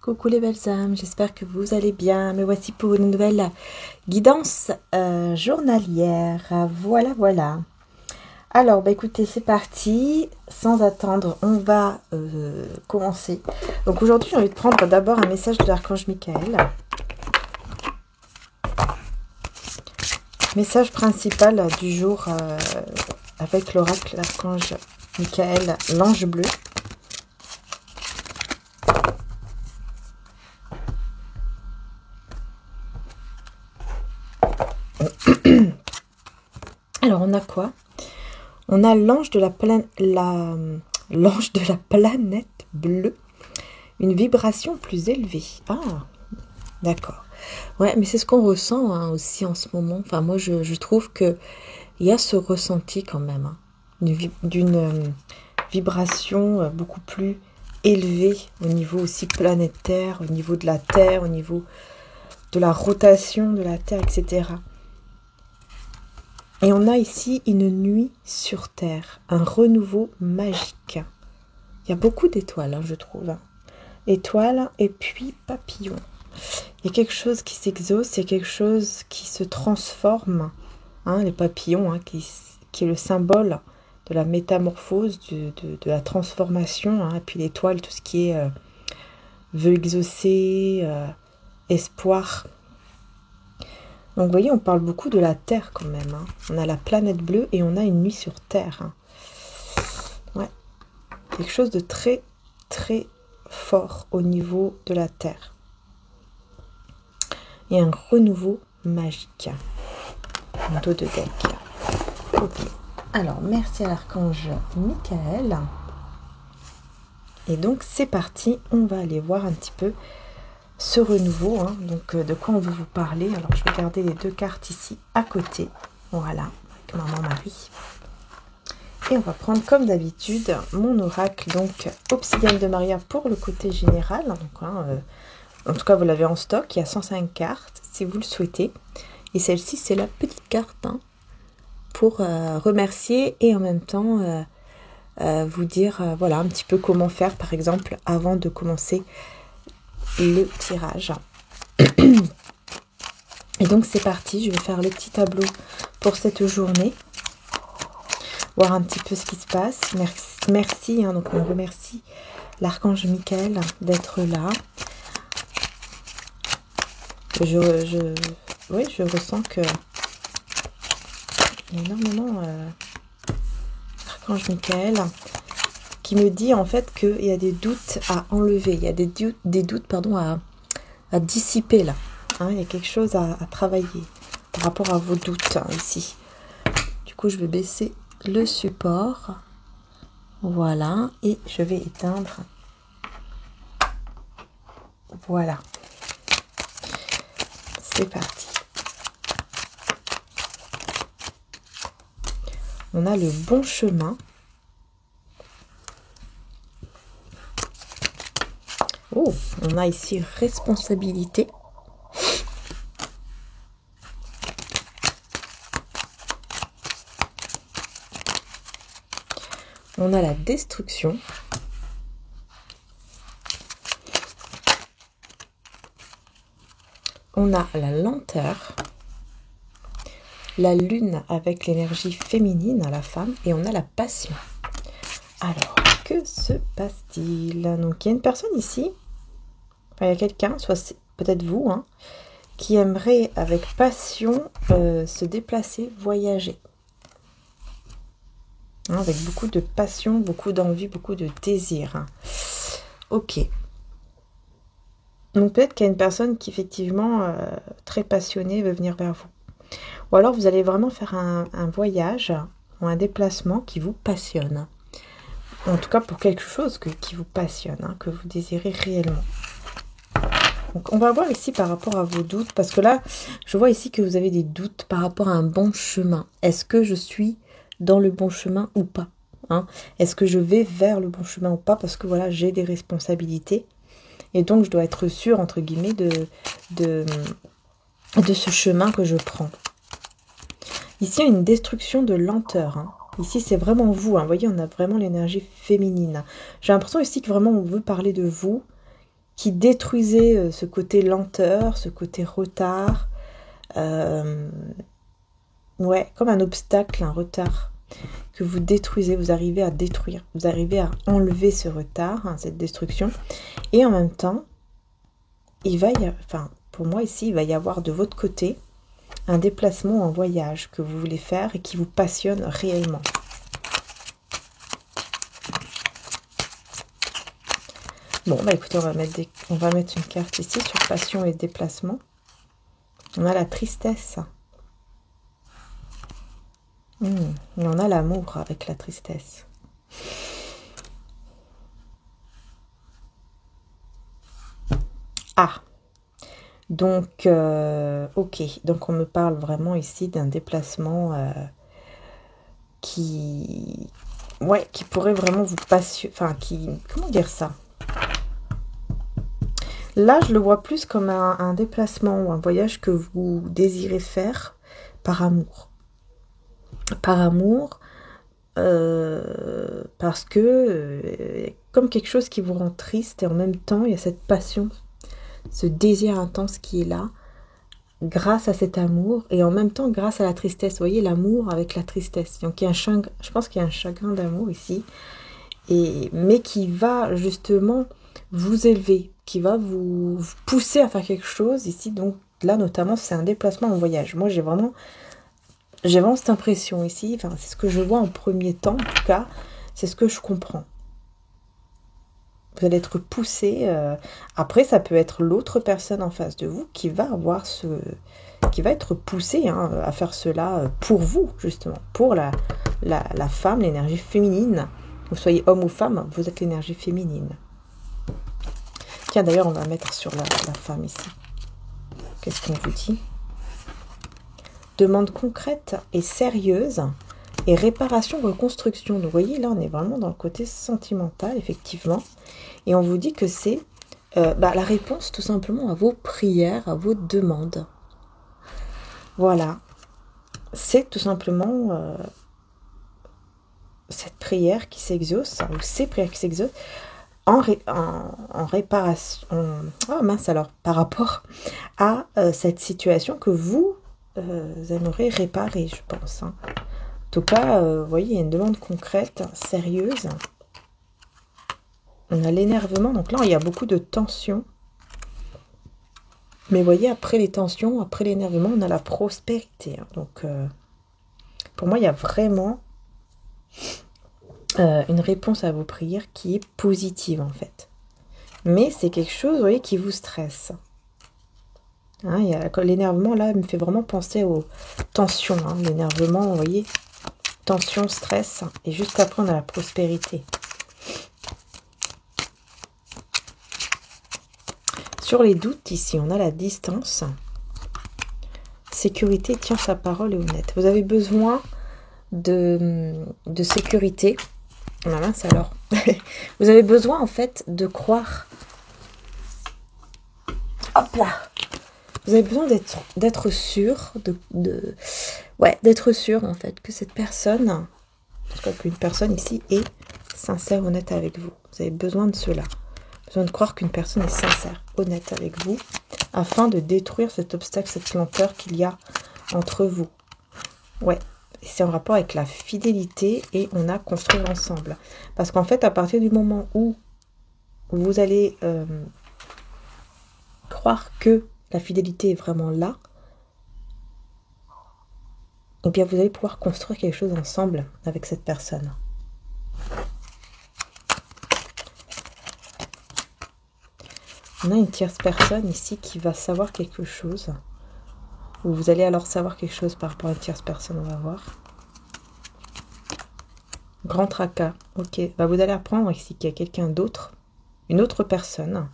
Coucou les belles âmes, j'espère que vous allez bien. Me voici pour une nouvelle guidance journalière. Voilà. Alors, bah écoutez, c'est parti. Sans attendre, on va commencer. Donc aujourd'hui, j'ai envie de prendre d'abord un message de l'archange Michael. Message principal du jour avec l'oracle, l'archange Michael, l'ange bleu. Alors, on a quoi? On a l'ange de la planète bleue, une vibration plus élevée. Ah, d'accord. Ouais, mais c'est ce qu'on ressent hein, aussi en ce moment. Enfin, moi, je trouve que il y a ce ressenti quand même, hein, d'une vibration beaucoup plus élevée au niveau aussi planétaire, au niveau de la Terre, au niveau de la rotation de la Terre, etc. Et on a ici une nuit sur Terre, un renouveau magique. Il y a beaucoup d'étoiles, hein, je trouve. Étoiles et puis papillons. Il y a quelque chose qui s'exauce, il y a quelque chose qui se transforme. Hein, les papillons, hein, qui est le symbole de la métamorphose, de la transformation. Hein, et puis l'étoile, tout ce qui est vœu exaucé, espoir. Donc vous voyez, on parle beaucoup de la Terre quand même. Hein. On a la planète bleue et on a une nuit sur Terre. Hein. Ouais. Quelque chose de très, très fort au niveau de la Terre. Et un renouveau magique. Un dos de deck. Ok. Alors, merci à l'archange Michael. Et donc, c'est parti. On va aller voir un petit peu ce renouveau, hein, donc de quoi on veut vous parler. Alors je vais garder les deux cartes ici à côté, voilà, avec maman Marie. Et on va prendre comme d'habitude mon oracle, donc Obsidienne de Maria pour le côté général. Donc, hein, en tout cas vous l'avez en stock, il y a 105 cartes si vous le souhaitez. Et celle-ci c'est la petite carte hein, pour remercier et en même temps vous dire voilà un petit peu comment faire par exemple avant de commencer le tirage. Et donc c'est parti, je vais faire le petit tableau pour cette journée, voir un petit peu ce qui se passe. Merci hein, donc on remercie l'archange Michael d'être là. Oui, je ressens que il y a énormément l'archange Michael qui me dit en fait qu'il y a des doutes à enlever, il y a des doutes pardon, à dissiper là. Hein, il y a quelque chose à travailler par rapport à vos doutes hein, ici. Du coup, je vais baisser le support. Voilà, et je vais éteindre. Voilà. C'est parti. On a le bon chemin. Oh, on a ici responsabilité. On a la destruction. On a la lenteur. La lune avec l'énergie féminine à la femme. Et on a la passion. Alors, que se passe-t-il? Donc, il y a une personne ici. Enfin, il y a quelqu'un, soit peut-être vous, hein, qui aimerait avec passion se déplacer, voyager. Hein, avec beaucoup de passion, beaucoup d'envie, beaucoup de désir. Hein. Ok. Donc peut-être qu'il y a une personne qui effectivement très passionnée veut venir vers vous. Ou alors vous allez vraiment faire un voyage ou un déplacement qui vous passionne. En tout cas pour quelque chose qui vous passionne, hein, que vous désirez réellement. Donc, on va voir ici par rapport à vos doutes, parce que là, je vois ici que vous avez des doutes par rapport à un bon chemin. Est-ce que je suis dans le bon chemin ou pas, hein? Est-ce que je vais vers le bon chemin ou pas? Parce que voilà, j'ai des responsabilités. Et donc, je dois être sûre, entre guillemets, de ce chemin que je prends. Ici, il y a une destruction de lenteur, hein. Ici, c'est vraiment vous, hein. Vous voyez, on a vraiment l'énergie féminine. J'ai l'impression ici que vraiment, on veut parler de vous, qui détruisez ce côté lenteur, ce côté retard. Ouais, comme un obstacle, un retard que vous détruisez, vous arrivez à détruire, vous arrivez à enlever ce retard, hein, cette destruction. Et en même temps, il va y avoir, enfin, pour moi ici, il va y avoir de votre côté un déplacement, un voyage que vous voulez faire et qui vous passionne réellement. Bon, bah écoutez, on va mettre une carte ici sur passion et déplacement. On a la tristesse. Et on a l'amour avec la tristesse. Ah, donc, ok. Donc, on me parle vraiment ici d'un déplacement qui pourrait vraiment vous passionner. Enfin, comment dire ça? Là, je le vois plus comme un déplacement ou un voyage que vous désirez faire par amour. Par amour, parce que comme quelque chose qui vous rend triste et en même temps, il y a cette passion, ce désir intense qui est là, grâce à cet amour et en même temps grâce à la tristesse. Vous voyez, l'amour avec la tristesse. Donc, je pense qu'il y a un chagrin d'amour ici, mais qui va justement vous élever, qui va vous pousser à faire quelque chose ici. Donc là, notamment, c'est un déplacement en voyage. Moi, j'ai vraiment cette impression ici. Enfin, c'est ce que je vois en premier temps, en tout cas. C'est ce que je comprends. Vous allez être poussé. Après, ça peut être l'autre personne en face de vous qui va avoir qui va être poussé à faire cela pour vous, justement. Pour la femme, l'énergie féminine. Vous soyez homme ou femme, vous êtes l'énergie féminine. Tiens, d'ailleurs, on va mettre sur la femme ici. Qu'est-ce qu'on vous dit? Demande concrète et sérieuse et réparation, reconstruction. Donc, vous voyez, là, on est vraiment dans le côté sentimental, effectivement. Et on vous dit que c'est la réponse, tout simplement, à vos prières, à vos demandes. Voilà. C'est tout simplement cette prière qui s'exauce, ou ces prières qui s'exaucent, en réparation, par rapport à cette situation que vous aimeriez réparer, je pense. En tout cas, vous voyez, il y a une demande concrète, sérieuse. On a l'énervement, donc là, il y a beaucoup de tensions. Mais vous voyez, après les tensions, après l'énervement, on a la prospérité. Donc, pour moi, il y a vraiment une réponse à vos prières qui est positive, en fait. Mais c'est quelque chose, vous voyez, qui vous stresse. L'énervement, là, me fait vraiment penser aux tensions. L'énervement, vous voyez, tension, stress. Et juste après, on a la prospérité. Sur les doutes, ici, on a la distance. Sécurité, tient sa parole et honnête. Vous avez besoin de sécurité. Ah mince alors. Vous avez besoin, en fait, de croire. Hop là. Vous avez besoin d'être sûr, d'être sûr, en fait, que cette personne, je crois qu'une personne ici est sincère, honnête avec vous. Vous avez besoin de cela. Besoin de croire qu'une personne est sincère, honnête avec vous, afin de détruire cet obstacle, cette lenteur qu'il y a entre vous. Ouais, c'est en rapport avec la fidélité et on a construire ensemble. Parce qu'en fait, à partir du moment où vous allez croire que la fidélité est vraiment là, et bien vous allez pouvoir construire quelque chose ensemble avec cette personne. On a une tierce personne ici qui va savoir quelque chose. Ou vous allez alors savoir quelque chose par rapport à une tierce personne, on va voir. Grand tracas. Ok, vous allez apprendre ici qu'il y a quelqu'un d'autre, une autre personne,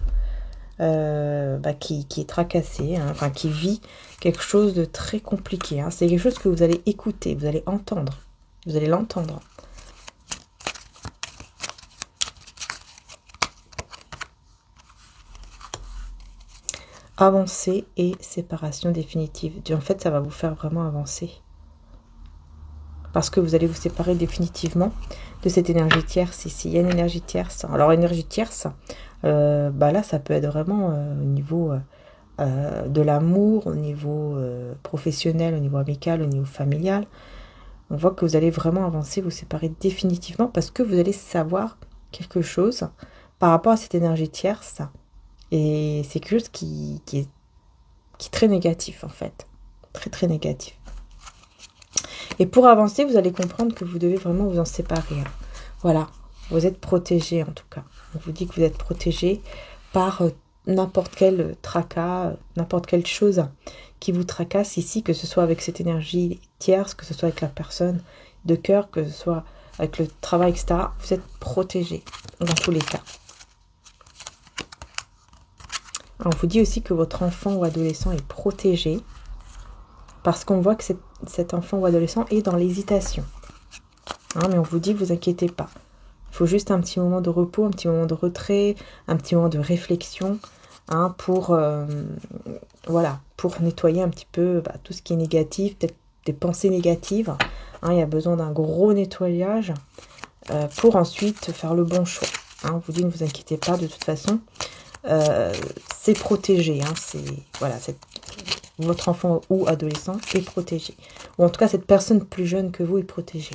qui est tracassé, hein, enfin qui vit quelque chose de très compliqué. Hein. C'est quelque chose que vous allez écouter, vous allez entendre, vous allez l'entendre. Avancer et séparation définitive. En fait, ça va vous faire vraiment avancer. Parce que vous allez vous séparer définitivement de cette énergie tierce ici. Il y a une énergie tierce. Alors, énergie tierce, là, ça peut être vraiment au niveau de l'amour, au niveau professionnel, au niveau amical, au niveau familial. On voit que vous allez vraiment avancer, vous séparer définitivement parce que vous allez savoir quelque chose par rapport à cette énergie tierce. Et c'est quelque chose qui est très négatif, en fait. Très, très négatif. Et pour avancer, vous allez comprendre que vous devez vraiment vous en séparer. Hein. Voilà, vous êtes protégé en tout cas. On vous dit que vous êtes protégé par n'importe quel tracas, n'importe quelle chose qui vous tracasse ici, que ce soit avec cette énergie tierce, que ce soit avec la personne de cœur, que ce soit avec le travail, etc. Vous êtes protégé dans tous les cas. Alors, on vous dit aussi que votre enfant ou adolescent est protégé parce qu'on voit que cet enfant ou adolescent est dans l'hésitation. Hein, mais on vous dit, vous inquiétez pas. Il faut juste un petit moment de repos, un petit moment de retrait, un petit moment de réflexion, hein, pour nettoyer un petit peu tout ce qui est négatif, peut-être des pensées négatives. Hein, il y a besoin d'un gros nettoyage pour ensuite faire le bon choix. Hein, on vous dit, ne vous inquiétez pas, de toute façon, c'est protégé. Hein, votre enfant ou adolescent est protégé. Ou en tout cas, cette personne plus jeune que vous est protégée.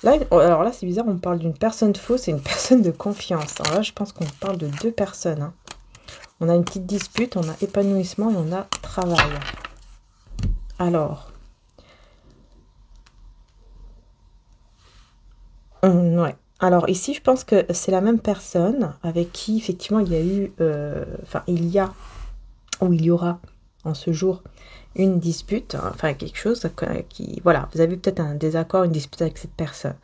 Là, alors là, c'est bizarre, on parle d'une personne fausse et une personne de confiance. Alors là, je pense qu'on parle de deux personnes. Hein. On a une petite dispute, on a épanouissement et on a travail. Alors. Ouais. Alors ici, je pense que c'est la même personne avec qui, effectivement, il y a eu... il y aura en ce jour une dispute, enfin quelque chose qui... Voilà, vous avez peut-être un désaccord, une dispute avec cette personne.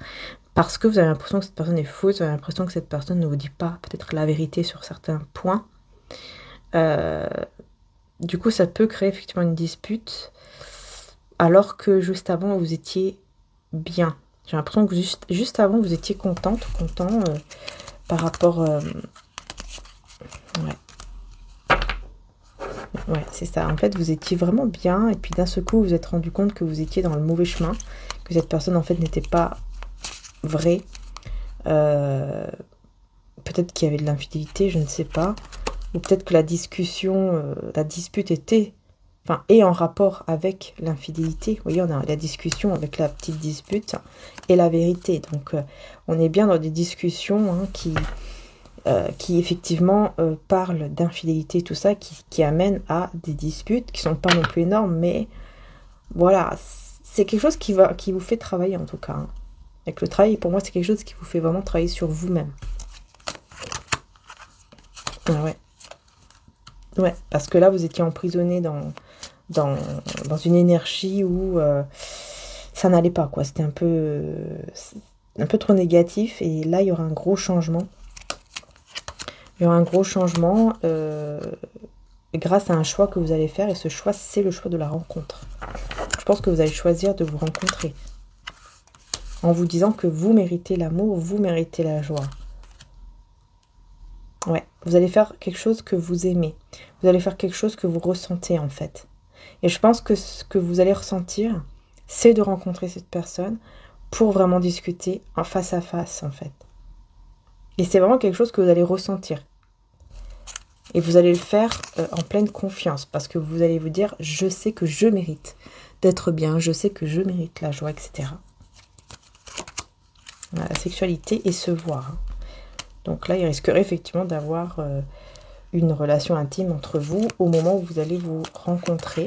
Parce que vous avez l'impression que cette personne est fausse, vous avez l'impression que cette personne ne vous dit pas peut-être la vérité sur certains points. Du coup, ça peut créer effectivement une dispute, alors que juste avant, vous étiez bien. J'ai l'impression que juste avant, vous étiez content par rapport... Ouais, c'est ça. En fait, vous étiez vraiment bien. Et puis d'un seul coup, vous vous êtes rendu compte que vous étiez dans le mauvais chemin. Que cette personne, en fait, n'était pas vraie. Peut-être qu'il y avait de l'infidélité, je ne sais pas. Ou peut-être que la dispute était... est en rapport avec l'infidélité. Vous voyez, on a la discussion avec la petite dispute et la vérité. Donc, on est bien dans des discussions qui effectivement parlent d'infidélité, tout ça, qui amènent à des disputes qui sont pas non plus énormes, mais voilà, c'est quelque chose qui vous fait travailler en tout cas. Hein. Avec le travail, pour moi, c'est quelque chose qui vous fait vraiment travailler sur vous-même. Ah ouais. Ouais, parce que là, vous étiez emprisonné dans une énergie où ça n'allait pas, quoi. C'était un peu trop négatif. Et là, il y aura un gros changement. Il y aura un gros changement grâce à un choix que vous allez faire. Et ce choix, c'est le choix de la rencontre. Je pense que vous allez choisir de vous rencontrer. En vous disant que vous méritez l'amour, vous méritez la joie. Ouais, vous allez faire quelque chose que vous aimez. Vous allez faire quelque chose que vous ressentez en fait. Et je pense que ce que vous allez ressentir, c'est de rencontrer cette personne pour vraiment discuter en face à face en fait. Et c'est vraiment quelque chose que vous allez ressentir. Et vous allez le faire en pleine confiance parce que vous allez vous dire, je sais que je mérite d'être bien, je sais que je mérite la joie, etc. Voilà, la sexualité et se voir. Hein. Donc là, il risquerait effectivement d'avoir une relation intime entre vous au moment où vous allez vous rencontrer.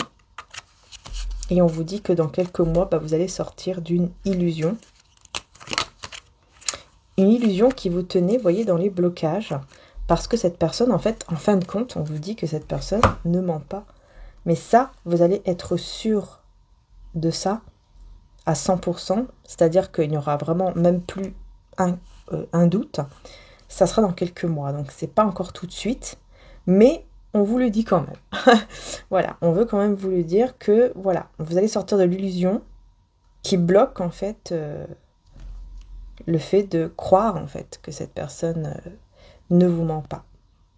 Et on vous dit que dans quelques mois, vous allez sortir d'une illusion. Une illusion qui vous tenait, vous voyez, dans les blocages. Parce que cette personne, en fait, en fin de compte, on vous dit que cette personne ne ment pas. Mais ça, vous allez être sûr de ça à 100%. C'est-à-dire qu'il n'y aura vraiment même plus un doute. ça sera dans quelques mois. Donc c'est pas encore tout de suite, mais on vous le dit quand même. Voilà, on veut quand même vous le dire que voilà, vous allez sortir de l'illusion qui bloque en fait le fait de croire en fait que cette personne ne vous ment pas.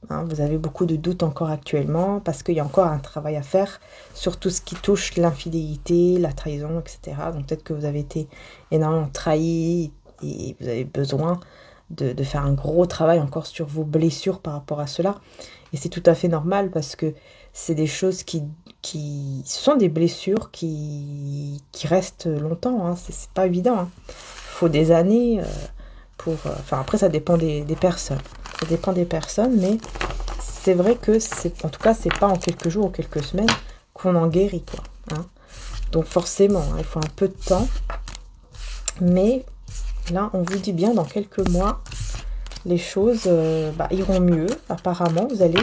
Hein, vous avez beaucoup de doutes encore actuellement parce qu'il y a encore un travail à faire sur tout ce qui touche l'infidélité, la trahison, etc. Donc peut-être que vous avez été énormément trahi et vous avez besoin de faire un gros travail encore sur vos blessures par rapport à cela. Et c'est tout à fait normal parce que c'est des choses qui sont des blessures qui restent longtemps. Hein. C'est pas évident. Hein. Il faut des années pour... Enfin, après, ça dépend des personnes. Ça dépend des personnes, mais c'est vrai que en tout cas, c'est pas en quelques jours ou quelques semaines qu'on en guérit, quoi. Hein. Donc forcément, hein, il faut un peu de temps. Mais là, on vous dit bien, dans quelques mois, les choses iront mieux. Apparemment, vous allez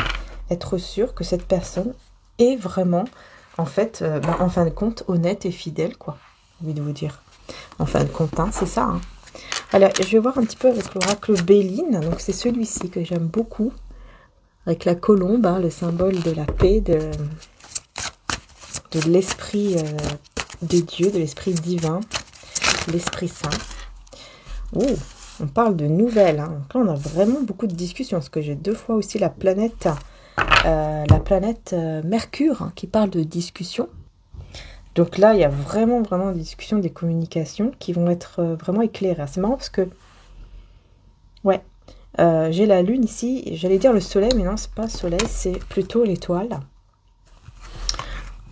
être sûr que cette personne est vraiment, en fait, en fin de compte, honnête et fidèle, quoi. J'ai envie de vous dire. En fin de compte, hein, c'est ça. Hein. Alors, je vais voir un petit peu avec l'oracle Béline. Donc, c'est celui-ci que j'aime beaucoup. Avec la colombe, hein, le symbole de la paix, de l'esprit de Dieu, de l'esprit divin, l'esprit saint. Ouh, on parle de nouvelles. Hein. Donc là, on a vraiment beaucoup de discussions. Parce que j'ai 2 fois aussi la planète Mercure hein, qui parle de discussion. Donc là, il y a vraiment des discussions, des communications qui vont être vraiment éclairées. C'est marrant parce que, ouais, j'ai la lune ici. J'allais dire le soleil, mais non, c'est pas le soleil, c'est plutôt l'étoile.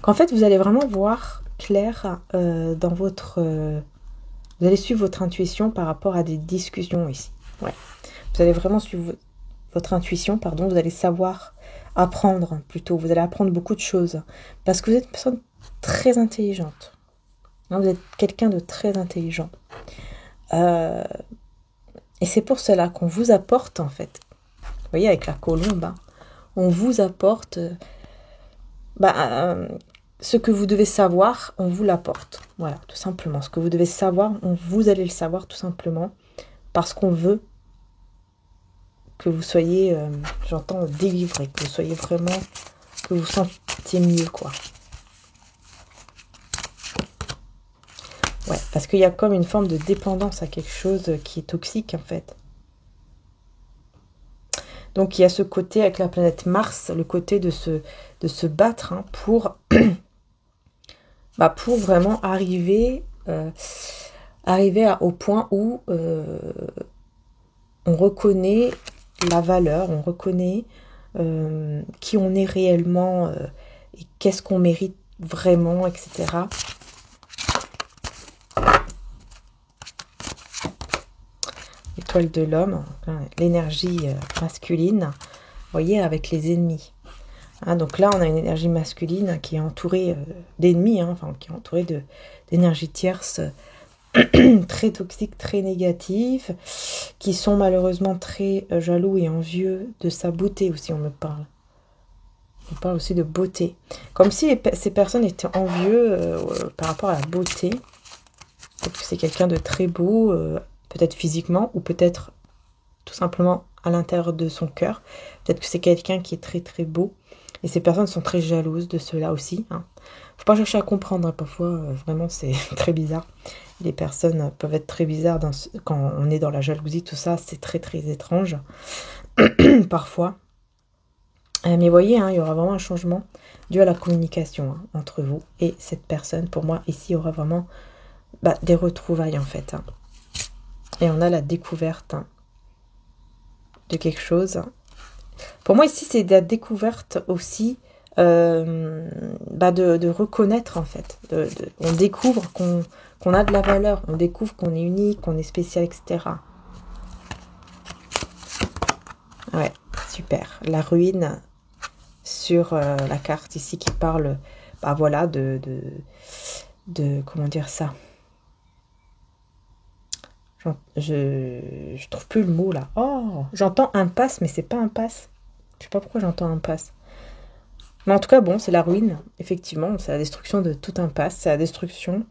Qu'en fait, vous allez vraiment voir clair dans votre... vous allez suivre votre intuition par rapport à des discussions ici. Ouais. Vous allez vraiment suivre votre intuition, pardon. Vous allez savoir apprendre plutôt. Vous allez apprendre beaucoup de choses. Parce que vous êtes une personne très intelligente. Hein, vous êtes quelqu'un de très intelligent. Et c'est pour cela qu'on vous apporte, en fait. Vous voyez, avec la colombe, hein, on vous apporte... ce que vous devez savoir, on vous l'apporte. Voilà, tout simplement. Ce que vous devez savoir, vous allez le savoir tout simplement parce qu'on veut que vous soyez, j'entends, délivré, que vous soyez vraiment, que vous sentiez mieux, quoi. Ouais, parce qu'il y a comme une forme de dépendance à quelque chose qui est toxique, en fait. Donc, il y a ce côté avec la planète Mars, le côté de se battre hein, pour vraiment arriver au point où on reconnaît la valeur, on reconnaît qui on est réellement et qu'est-ce qu'on mérite vraiment, etc. L'étoile de l'homme, l'énergie masculine, vous voyez, avec les ennemis. Hein, donc là, on a une énergie masculine qui est entourée d'ennemis, hein, enfin, qui est entourée d'énergie tierce très toxiques, très négatives, qui sont malheureusement très jaloux et envieux de sa beauté aussi, on me parle. On parle aussi de beauté. Comme si ces personnes étaient envieux par rapport à la beauté. Peut-être que c'est quelqu'un de très beau, peut-être physiquement, ou peut-être tout simplement à l'intérieur de son cœur. Peut-être que c'est quelqu'un qui est très très beau. Et ces personnes sont très jalouses de cela aussi. Hein. Faut pas chercher à comprendre. Hein. Parfois, vraiment, c'est très bizarre. Les personnes peuvent être très bizarres quand on est dans la jalousie. Tout ça, c'est très très étrange. Parfois. Mais voyez, hein, il y aura vraiment un changement dû à la communication hein, entre vous et cette personne. Pour moi, ici, il y aura vraiment des retrouvailles, en fait. Hein. Et on a la découverte hein, de quelque chose. Pour moi, ici, c'est de la découverte aussi de reconnaître, en fait. On découvre qu'on a de la valeur, on découvre qu'on est unique, qu'on est spécial, etc. Ouais, super. La ruine sur la carte ici qui parle, voilà, de comment dire ça. Je trouve plus le mot là. Oh, j'entends impasse, mais c'est pas impasse. Je sais pas pourquoi j'entends impasse. Mais en tout cas, bon, c'est la ruine. Effectivement, c'est la destruction de toute impasse. C'est la destruction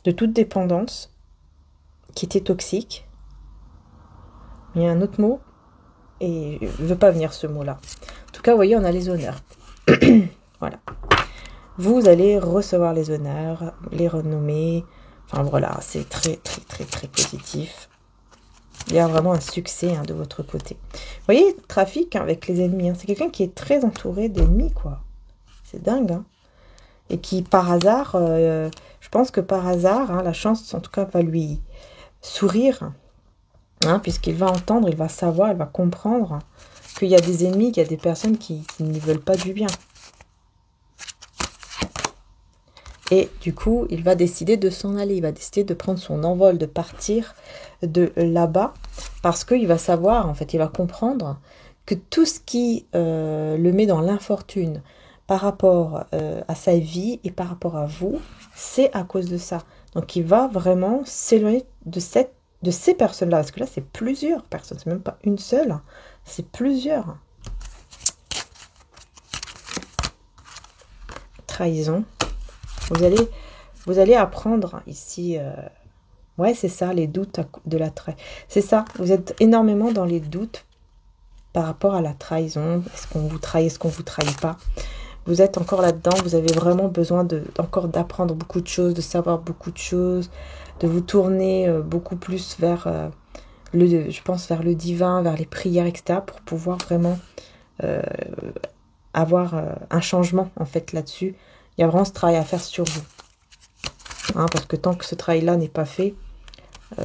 de toute dépendance qui était toxique. Mais il y a un autre mot. et ne veut pas venir ce mot-là. En tout cas, vous voyez, on a les honneurs. Voilà. Vous allez recevoir les honneurs, les renommées. Enfin voilà, c'est très, très, très, très positif. Il y a vraiment un succès de votre côté. Vous voyez, trafic avec les ennemis. C'est quelqu'un qui est très entouré d'ennemis, quoi. C'est dingue, hein. Et qui, par hasard, je pense que par hasard, la chance, en tout cas, va lui sourire. Puisqu'il va entendre, il va savoir, il va comprendre qu'il y a des ennemis, qu'il y a des personnes qui ne veulent pas du bien. Et du coup, il va décider de s'en aller, il va décider de prendre son envol, de partir de là-bas, parce qu'il va savoir, en fait, il va comprendre que tout ce qui le met dans l'infortune par rapport à sa vie et par rapport à vous, c'est à cause de ça. Donc, il va vraiment s'éloigner de ces personnes-là, parce que là, c'est plusieurs personnes, c'est même pas une seule, c'est plusieurs. Trahison. Vous allez apprendre ici, ouais, c'est ça, les doutes de la trahison. C'est ça, vous êtes énormément dans les doutes par rapport à la trahison. Est-ce qu'on vous trahit, est-ce qu'on vous trahit pas? Vous êtes encore là-dedans, vous avez vraiment besoin encore d'apprendre beaucoup de choses, de savoir beaucoup de choses, de vous tourner beaucoup plus vers, je pense, vers le divin, vers les prières, etc. pour pouvoir vraiment avoir un changement, en fait, là-dessus. Il y a vraiment ce travail à faire sur vous. Parce que tant que ce travail-là n'est pas fait,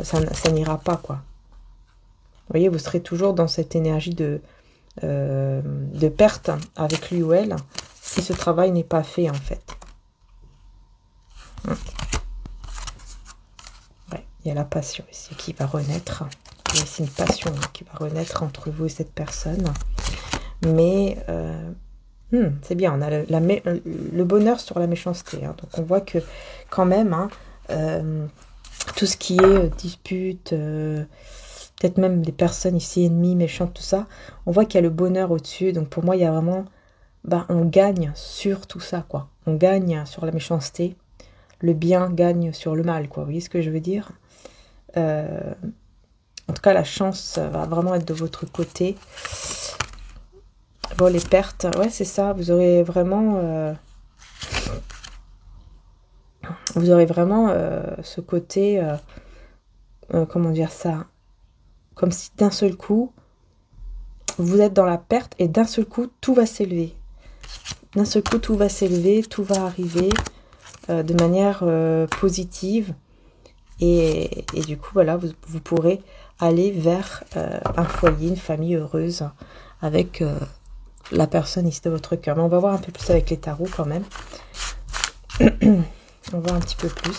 ça n'ira pas, quoi. Vous voyez, vous serez toujours dans cette énergie de perte avec lui ou elle, si ce travail n'est pas fait, en fait. Ouais, il y a la passion ici qui va renaître. Il y a ici une passion qui va renaître entre vous et cette personne. Mais... c'est bien, on a le bonheur sur la méchanceté. Donc on voit que quand même, tout ce qui est dispute, peut-être même des personnes ici ennemies, méchantes, tout ça, on voit qu'il y a le bonheur au-dessus. Donc pour moi, il y a vraiment, on gagne sur tout ça, quoi. On gagne sur la méchanceté, le bien gagne sur le mal, quoi. Vous voyez ce que je veux dire? En tout cas, la chance va vraiment être de votre côté. Bon, les pertes, ouais, c'est ça. Vous aurez vraiment ce côté, comment dire ça, comme si d'un seul coup, vous êtes dans la perte et d'un seul coup, tout va s'élever. D'un seul coup, tout va s'élever, tout va arriver de manière positive. Et du coup, voilà, vous pourrez aller vers un foyer, une famille heureuse avec... la personne ici de votre cœur. Mais on va voir un peu plus avec les tarots quand même. On va voir un petit peu plus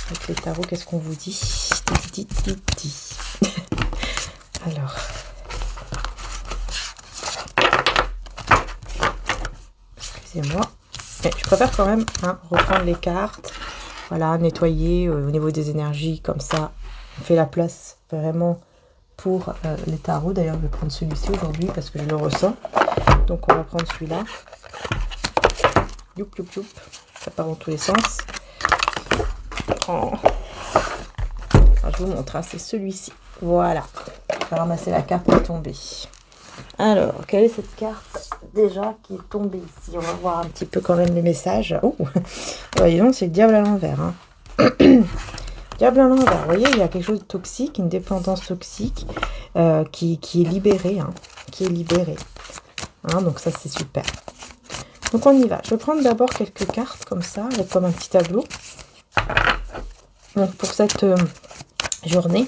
avec les tarots. Qu'est-ce qu'on vous dit? Alors. Excusez-moi. Je préfère quand même reprendre les cartes. Voilà, nettoyer au niveau des énergies. Comme ça, on fait la place vraiment... pour les tarots. D'ailleurs, je vais prendre celui-ci aujourd'hui parce que je le ressens. Donc, on va prendre celui-là. Youp, youp, youp. Ça part dans tous les sens. Oh. Alors, je vous montre, c'est celui-ci. Voilà. Je vais ramasser la carte qui est tombée. Alors, quelle est cette carte déjà qui est tombée ici? On va voir un petit peu quand même les messages. Oh, voyons, c'est le diable à l'envers. Diable à l'envers, vous voyez, il y a quelque chose de toxique, une dépendance toxique qui est libérée, qui est libérée. Donc ça, c'est super. Donc on y va. Je vais prendre d'abord quelques cartes comme ça, avec comme un petit tableau. Donc pour cette journée.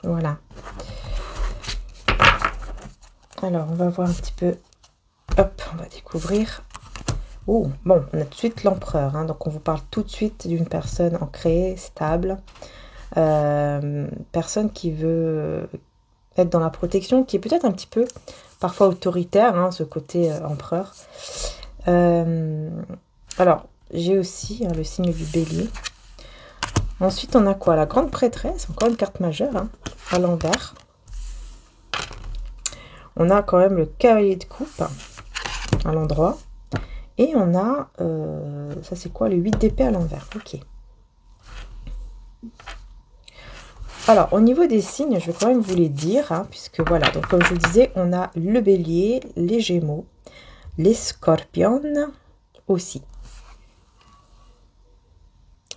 Voilà. Alors, on va voir un petit peu. Hop, on va découvrir. Oh, bon, on a tout de suite l'empereur. Donc, on vous parle tout de suite d'une personne ancrée, stable. Personne qui veut être dans la protection, qui est peut-être un petit peu, parfois autoritaire, ce côté empereur. Alors, j'ai aussi le signe du bélier. Ensuite, on a quoi? La grande prêtresse, encore une carte majeure, hein, à l'envers. On a quand même le cavalier de coupe à l'endroit. Et on a, ça c'est quoi? Le 8 d'épée à l'envers. Ok. Alors, au niveau des signes, je vais quand même vous les dire, hein, puisque voilà, donc comme je vous disais, on a le bélier, les gémeaux, les scorpions aussi.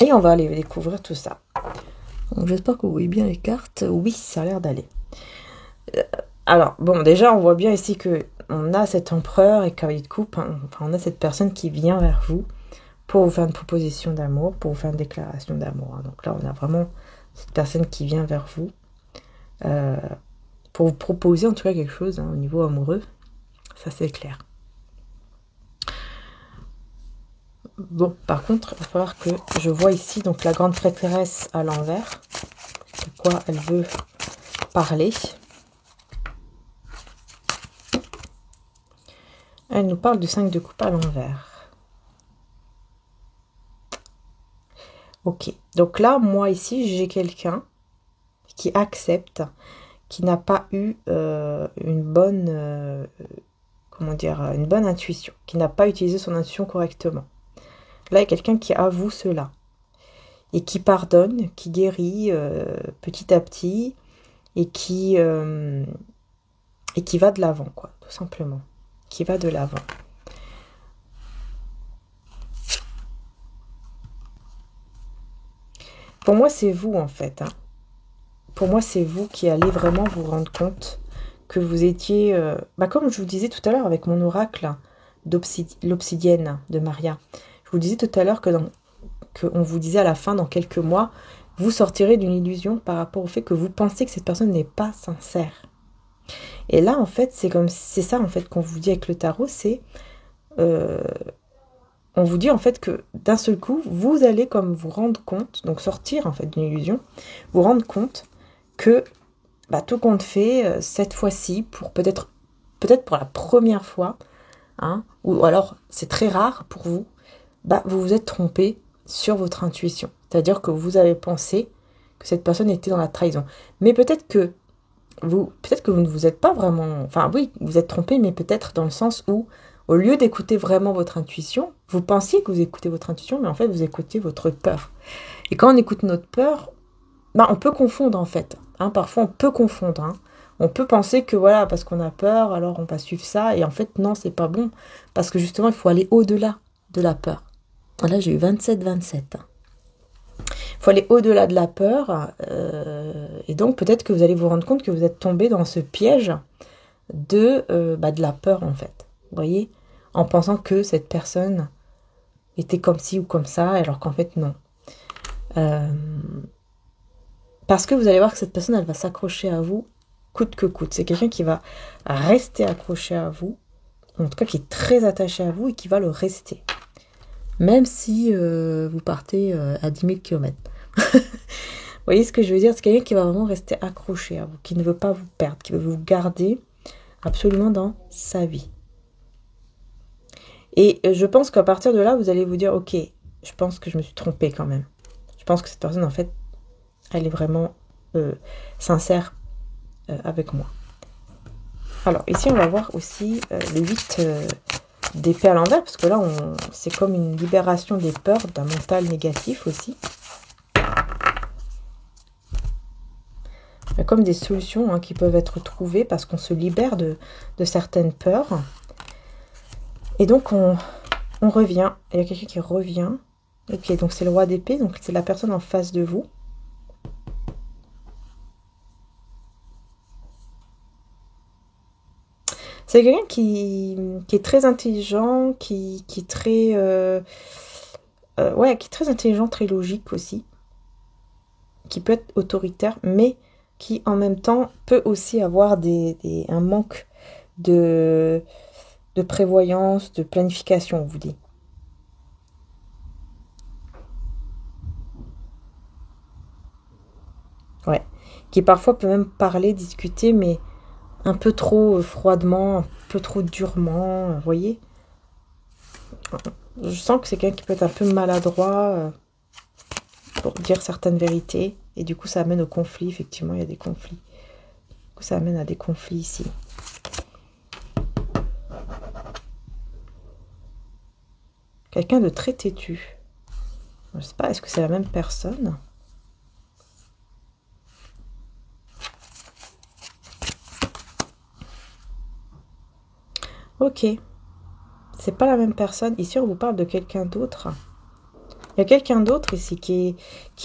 Et on va aller découvrir tout ça. J'espère que vous voyez bien les cartes. Oui, ça a l'air d'aller. Alors, bon, déjà, on voit bien ici que on a cet empereur et cavalier de coupe. Hein, enfin, on a cette personne qui vient vers vous pour vous faire une proposition d'amour, pour vous faire une déclaration d'amour. Hein. Donc là, on a vraiment cette personne qui vient vers vous pour vous proposer en tout cas quelque chose, hein, au niveau amoureux. Ça, c'est clair. Bon, par contre, il va falloir que je vois ici donc la grande prêtresse à l'envers. De quoi elle veut parler. Elle nous parle du 5 de coupe à l'envers. Ok, donc là, moi ici, j'ai quelqu'un qui accepte, qui n'a pas eu une bonne, comment dire, une bonne intuition, qui n'a pas utilisé son intuition correctement. Là, il y a quelqu'un qui avoue cela et qui pardonne, qui guérit petit à petit et qui va de l'avant, quoi, tout simplement. Qui va de l'avant. Pour moi, c'est vous, en fait. Hein. Pour moi, c'est vous qui allez vraiment vous rendre compte que vous étiez... comme je vous disais tout à l'heure avec mon oracle l'obsidienne de Maria. Je vous disais tout à l'heure qu'on vous disait à la fin, dans quelques mois, vous sortirez d'une illusion par rapport au fait que vous pensez que cette personne n'est pas sincère. Et là, en fait, c'est ça en fait qu'on vous dit avec le tarot, c'est... on vous dit en fait que d'un seul coup, vous allez comme vous rendre compte, donc sortir en fait d'une illusion, vous rendre compte que tout compte fait, cette fois-ci, pour peut-être pour la première fois, hein, ou alors c'est très rare pour vous, vous vous êtes trompé sur votre intuition. C'est-à-dire que vous avez pensé que cette personne était dans la trahison. Mais peut-être que vous ne vous êtes pas vraiment... Enfin oui, vous êtes trompé, mais peut-être dans le sens où, au lieu d'écouter vraiment votre intuition, vous pensiez que vous écoutez votre intuition, mais en fait, vous écoutez votre peur. Et quand on écoute notre peur, on peut confondre, en fait. Hein, parfois, on peut confondre. Hein. On peut penser que, voilà, parce qu'on a peur, alors on va suivre ça. Et en fait, non, c'est pas bon. Parce que justement, il faut aller au-delà de la peur. Là, j'ai eu 27-27. Il faut aller au-delà de la peur. Et donc, peut-être que vous allez vous rendre compte que vous êtes tombé dans ce piège de la peur, en fait. Vous voyez, en pensant que cette personne était comme ci ou comme ça, alors qu'en fait, non. Parce que vous allez voir que cette personne, elle va s'accrocher à vous coûte que coûte. C'est quelqu'un qui va rester accroché à vous, en tout cas qui est très attaché à vous et qui va le rester. Même si vous partez à 10 000 km. Vous voyez ce que je veux dire? C'est quelqu'un qui va vraiment rester accroché à vous, qui ne veut pas vous perdre, qui veut vous garder absolument dans sa vie. Et je pense qu'à partir de là, vous allez vous dire, ok, je pense que je me suis trompée quand même. Je pense que cette personne, en fait, elle est vraiment sincère avec moi. Alors, ici, on va voir aussi le 8 d'épée à l'envers, parce que là, c'est comme une libération des peurs, d'un mental négatif aussi. Il y a comme des solutions qui peuvent être trouvées parce qu'on se libère de certaines peurs. Et donc, on revient. Il y a quelqu'un qui revient. Ok, donc c'est le roi d'épée, donc c'est la personne en face de vous. C'est quelqu'un qui est très intelligent, qui est très... qui est très intelligent, très logique aussi. Qui peut être autoritaire, mais qui en même temps peut aussi avoir un manque de prévoyance, de planification, on vous dit. Ouais. Qui parfois peut même parler, discuter, mais un peu trop froidement, un peu trop durement, vous voyez? Je sens que c'est quelqu'un qui peut être un peu maladroit pour dire certaines vérités. Et du coup, ça amène au conflit. Effectivement, il y a des conflits. Du coup, ça amène à des conflits ici. Quelqu'un de très têtu. Je ne sais pas, est-ce que c'est la même personne? Ok. C'est pas la même personne. Ici, on vous parle de quelqu'un d'autre. Il y a quelqu'un d'autre ici qui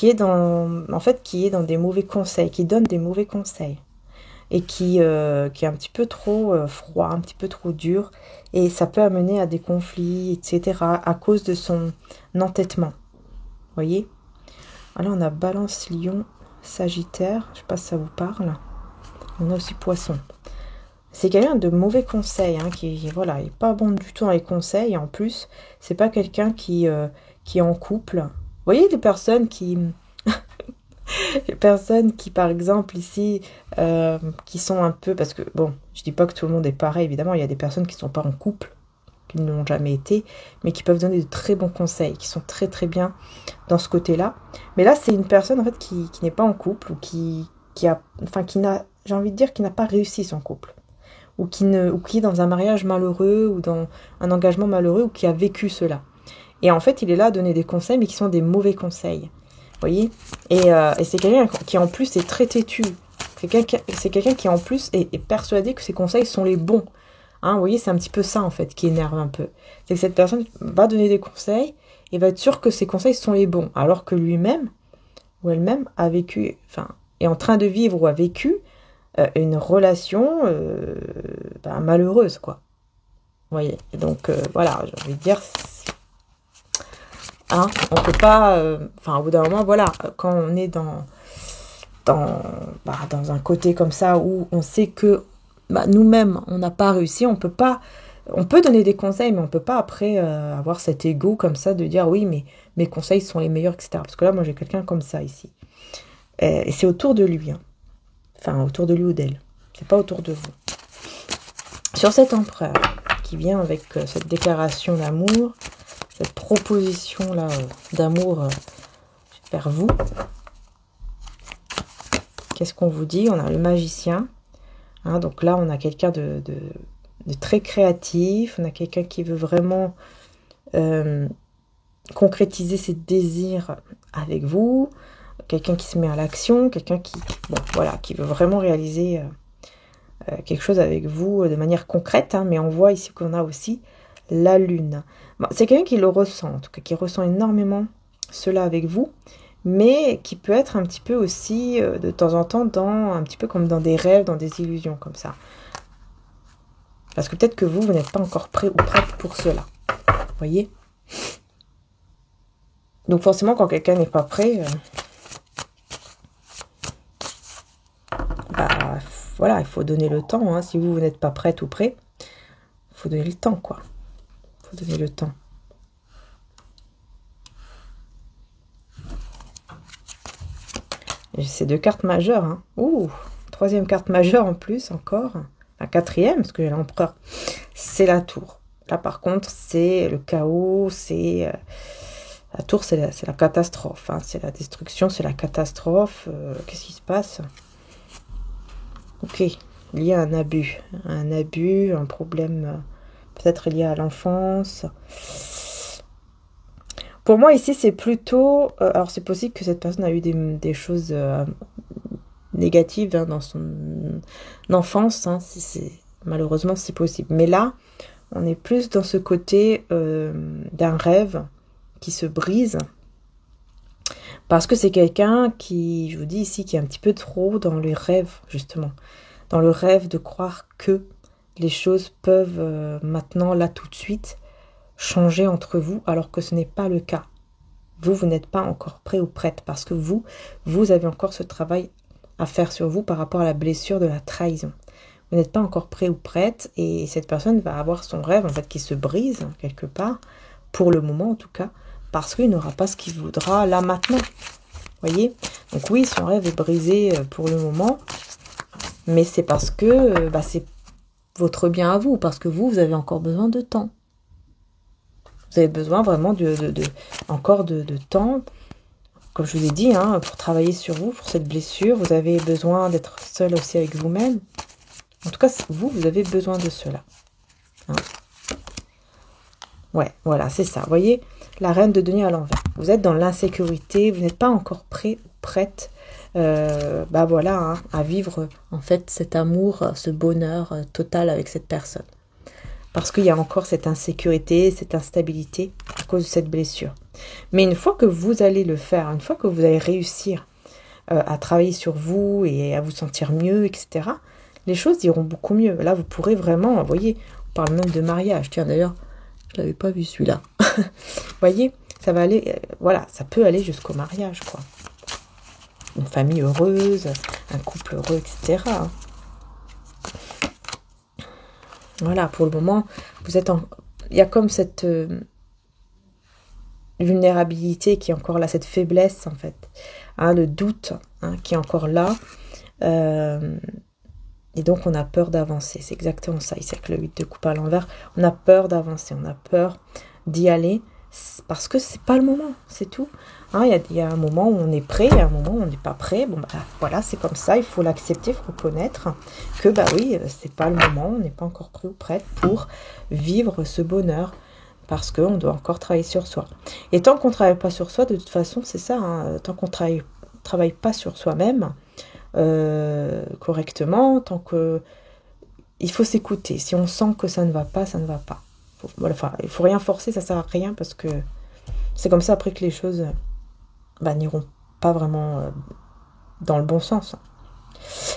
est dans, en fait, qui est dans des mauvais conseils, qui donne des mauvais conseils. Et qui est un petit peu trop froid, un petit peu trop dur. Et ça peut amener à des conflits, etc. à cause de son entêtement. Vous voyez? Alors, on a Balance, Lion, Sagittaire. Je ne sais pas si ça vous parle. On a aussi Poisson. C'est quelqu'un de mauvais conseils, hein, qui voilà, est pas bon du tout dans les conseils. Et en plus, c'est pas quelqu'un qui est en couple. Vous voyez des personnes qui... Les personnes qui, par exemple, ici, qui sont un peu... Parce que, bon, je dis pas que tout le monde est pareil, évidemment. Il y a des personnes qui ne sont pas en couple, qui ne l'ont jamais été, mais qui peuvent donner de très bons conseils, qui sont très, très bien dans ce côté-là. Mais là, c'est une personne, en fait, qui n'est pas en couple, ou qui a... Enfin, qui n'a... J'ai envie de dire qui n'a pas réussi son couple. Ou qui est dans un mariage malheureux, ou dans un engagement malheureux, ou qui a vécu cela. Et en fait, il est là à donner des conseils, mais qui sont des mauvais conseils. Vous voyez? Et c'est quelqu'un qui, en plus, est très têtu. C'est quelqu'un qui, en plus, est persuadé que ses conseils sont les bons. Hein, vous voyez, c'est un petit peu ça, en fait, qui énerve un peu. C'est que cette personne va donner des conseils et va être sûre que ses conseils sont les bons. Alors que lui-même, ou elle-même, a vécu, enfin, est en train de vivre ou a vécu une relation malheureuse, quoi. Vous voyez? Et donc, voilà, j'ai envie de dire... Hein, on peut pas... Enfin, au bout d'un moment, voilà, quand on est dans un côté comme ça où on sait que nous-mêmes, on n'a pas réussi, on peut pas... On peut donner des conseils, mais on peut pas après avoir cet ego comme ça de dire oui, mais mes conseils sont les meilleurs, etc. Parce que là, moi, j'ai quelqu'un comme ça ici. Et c'est autour de lui. Hein. Enfin, autour de lui ou d'elle. C'est pas autour de vous. Sur cet empereur qui vient avec cette déclaration d'amour, cette proposition-là d'amour vers vous, qu'est-ce qu'on vous dit? On a le magicien. Hein, donc là, on a quelqu'un de très créatif. On a quelqu'un qui veut vraiment concrétiser ses désirs avec vous. Quelqu'un qui se met à l'action. Quelqu'un qui, bon, voilà, qui veut vraiment réaliser quelque chose avec vous de manière concrète. Hein, mais on voit ici qu'on a aussi la lune. Bon, c'est quelqu'un qui le ressent, en tout cas, qui ressent énormément cela avec vous, mais qui peut être un petit peu aussi, de temps en temps, un petit peu comme dans des rêves, dans des illusions, comme ça. Parce que peut-être que vous n'êtes pas encore prêt ou prête pour cela. Vous voyez? Donc forcément, quand quelqu'un n'est pas prêt, voilà, il faut donner le temps. Hein. Si vous n'êtes pas prête ou prêt, il faut donner le temps, quoi. Il faut donner le temps. C'est 2 cartes majeures. Hein. Ouh, 3e carte majeure en plus, encore. La 4e, parce que j'ai l'empereur. C'est la tour. Là, par contre, c'est le chaos. C'est la tour, c'est la catastrophe. Hein. C'est la destruction, c'est la catastrophe. Qu'est-ce qui se passe? Ok, il y a un abus. Un problème peut-être lié à l'enfance. Pour moi, ici, c'est plutôt... alors, c'est possible que cette personne a eu des choses négatives hein, dans son enfance. Hein, malheureusement, c'est possible. Mais là, on est plus dans ce côté d'un rêve qui se brise. Parce que c'est quelqu'un qui, je vous dis ici, qui est un petit peu trop dans le rêve, justement. Dans le rêve de croire que les choses peuvent maintenant, là, tout de suite, changer entre vous, alors que ce n'est pas le cas. Vous n'êtes pas encore prêt ou prête, parce que vous avez encore ce travail à faire sur vous par rapport à la blessure de la trahison. Vous n'êtes pas encore prêt ou prête, et cette personne va avoir son rêve, en fait, qui se brise, quelque part, pour le moment en tout cas, parce qu'il n'aura pas ce qu'il voudra là maintenant. Voyez? Donc oui, son rêve est brisé pour le moment, mais c'est parce que c'est votre bien à vous, parce que vous avez encore besoin de temps. Vous avez besoin vraiment encore de temps. Comme je vous ai dit, hein, pour travailler sur vous, pour cette blessure, vous avez besoin d'être seul aussi avec vous-même. En tout cas, vous avez besoin de cela. Hein. Ouais, voilà, c'est ça. Vous voyez, la reine de denier à l'envers. Vous êtes dans l'insécurité, vous n'êtes pas encore prêt ou prête voilà, hein, à vivre en fait cet amour, ce bonheur total avec cette personne. Parce qu'il y a encore cette insécurité, cette instabilité à cause de cette blessure. Mais une fois que vous allez le faire, une fois que vous allez réussir à travailler sur vous et à vous sentir mieux, etc., les choses iront beaucoup mieux. Là, vous pourrez vraiment, vous voyez, on parle même de mariage. Tiens, d'ailleurs, je l'avais pas vu celui-là. Vous voyez, ça va aller, voilà, ça peut aller jusqu'au mariage, quoi. Une famille heureuse, un couple heureux, etc. Voilà, pour le moment, vous êtes il y a comme cette vulnérabilité qui est encore là, cette faiblesse, en fait. Hein, le doute qui est encore là. Et donc, on a peur d'avancer. C'est exactement ça, ici, avec le 8 de coupe à l'envers. On a peur d'avancer, on a peur d'y aller, parce que c'est pas le moment, c'est tout. Hein, il y a un moment où on est prêt, il y a un moment où on n'est pas prêt. Bon, voilà, c'est comme ça, il faut l'accepter, il faut reconnaître que, oui, c'est pas le moment, on n'est pas encore prêt ou prête pour vivre ce bonheur, parce qu'on doit encore travailler sur soi. Et tant qu'on ne travaille pas sur soi, de toute façon, c'est ça, hein, tant qu'on travaille pas sur soi-même, correctement, tant que il faut s'écouter. Si on sent que ça ne va pas, ça ne va pas. Il faut rien forcer, ça sert à rien, parce que c'est comme ça après que les choses n'iront pas vraiment dans le bon sens.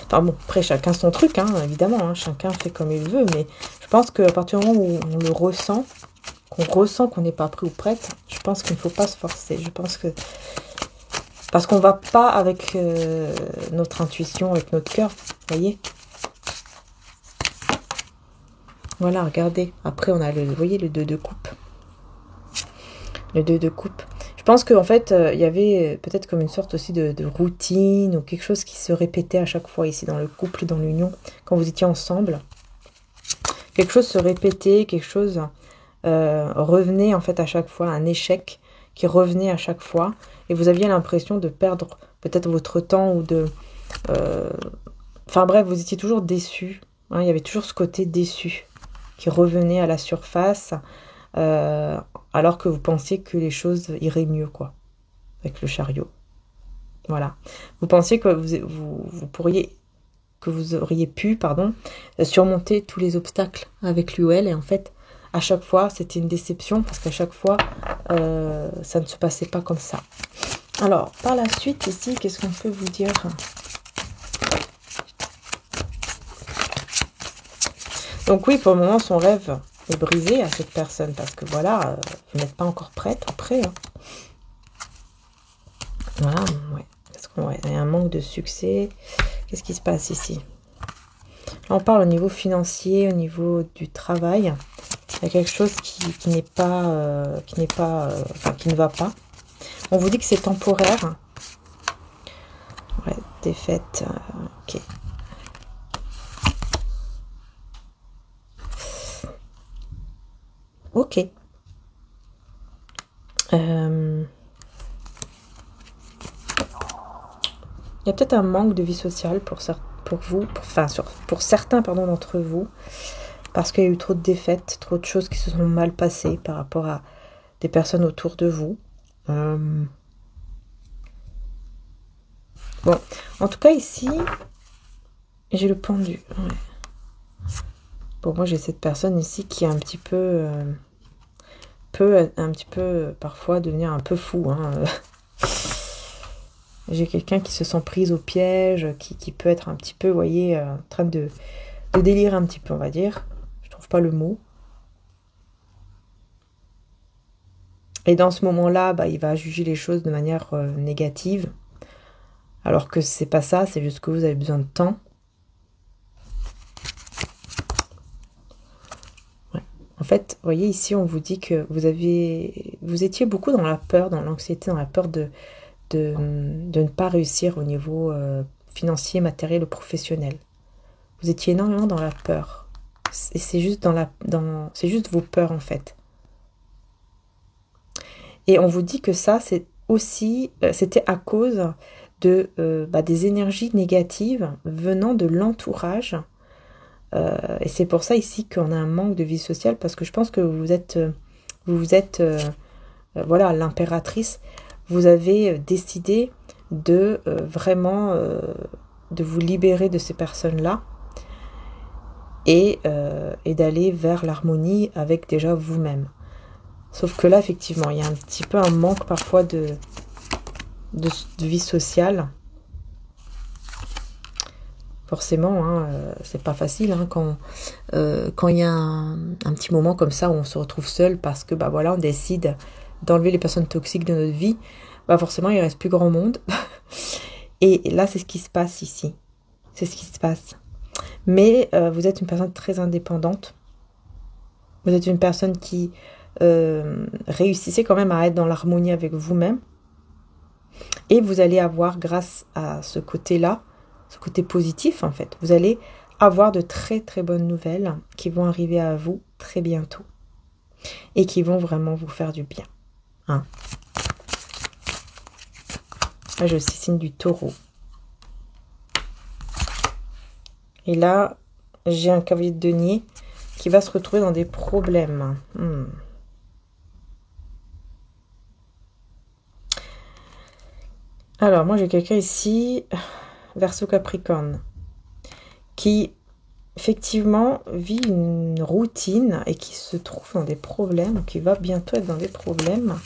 Enfin bon, après chacun son truc, hein, évidemment, hein, chacun fait comme il veut, mais je pense qu'à partir du moment où on le ressent, qu'on n'est pas prêt ou prête, je pense qu'il ne faut pas se forcer. Je pense que parce qu'on va pas avec notre intuition, avec notre cœur, vous voyez. Voilà, regardez. Après, on a vous voyez, le 2 de coupe. Le 2 de coupe. Je pense qu'en fait, il y avait peut-être comme une sorte aussi de routine ou quelque chose qui se répétait à chaque fois ici dans le couple, dans l'union, quand vous étiez ensemble. Quelque chose se répétait, quelque chose revenait en fait à chaque fois, un échec qui revenait à chaque fois. Et vous aviez l'impression de perdre peut-être votre temps ou de... Enfin bref, vous étiez toujours déçus. Hein, il y avait toujours ce côté déçu qui revenait à la surface alors que vous pensiez que les choses iraient mieux, quoi, avec le chariot. Voilà. Vous pensiez que vous auriez pu, surmonter tous les obstacles avec lui ou elle. Et en fait, à chaque fois, c'était une déception parce qu'à chaque fois, ça ne se passait pas comme ça. Alors, par la suite, ici, qu'est-ce qu'on peut vous dire ? Donc oui, pour le moment, son rêve est brisé à cette personne parce que voilà, vous n'êtes pas encore prête ou prêt. Hein. Voilà, ouais. Parce qu'il y a un manque de succès. Qu'est-ce qui se passe ici ? Là, on parle au niveau financier, au niveau du travail. Il y a quelque chose qui ne va pas. On vous dit que c'est temporaire. Ouais, défaite. Ok. Ok. Il y a peut-être un manque de vie sociale pour certains d'entre vous, parce qu'il y a eu trop de défaites, trop de choses qui se sont mal passées par rapport à des personnes autour de vous. Bon, en tout cas ici, j'ai le pendu. Ouais. Bon, moi j'ai cette personne ici qui est un petit peu... peut un petit peu parfois devenir un peu fou. Hein. J'ai quelqu'un qui se sent prise au piège, qui peut être un petit peu, vous voyez, en train de délirer un petit peu, on va dire. Je trouve pas le mot. Et dans ce moment-là, il va juger les choses de manière négative. Alors que c'est pas ça, c'est juste que vous avez besoin de temps. Ouais. En fait, vous voyez, ici, on vous dit que vous étiez beaucoup dans la peur, dans l'anxiété, dans la peur de ne pas réussir au niveau financier, matériel ou professionnel. Vous étiez énormément dans la peur. Et c'est juste c'est juste vos peurs, en fait. Et on vous dit que ça, c'est aussi, c'était à cause de, des énergies négatives venant de l'entourage. Et c'est pour ça ici qu'on a un manque de vie sociale, parce que je pense que vous êtes voilà, l'impératrice. Vous avez décidé de vraiment de vous libérer de ces personnes-là et d'aller vers l'harmonie avec déjà vous-même. Sauf que là, effectivement, il y a un petit peu un manque parfois de vie sociale. Forcément, hein, c'est pas facile hein, quand il y a un petit moment comme ça où on se retrouve seul parce que voilà, on décide d'enlever les personnes toxiques de notre vie. Forcément, il reste plus grand monde. Et là, c'est ce qui se passe ici. C'est ce qui se passe. Mais vous êtes une personne très indépendante. Vous êtes une personne qui réussissez quand même à être dans l'harmonie avec vous-même. Et vous allez avoir, grâce à ce côté-là, ce côté positif en fait, vous allez avoir de très très bonnes nouvelles qui vont arriver à vous très bientôt. Et qui vont vraiment vous faire du bien. Hein. Là, je suis signe du taureau. Et là, j'ai un cavalier de denier qui va se retrouver dans des problèmes. Alors, moi, j'ai quelqu'un ici, Verseau Capricorne, qui, effectivement, vit une routine et qui se trouve dans des problèmes, qui va bientôt être dans des problèmes.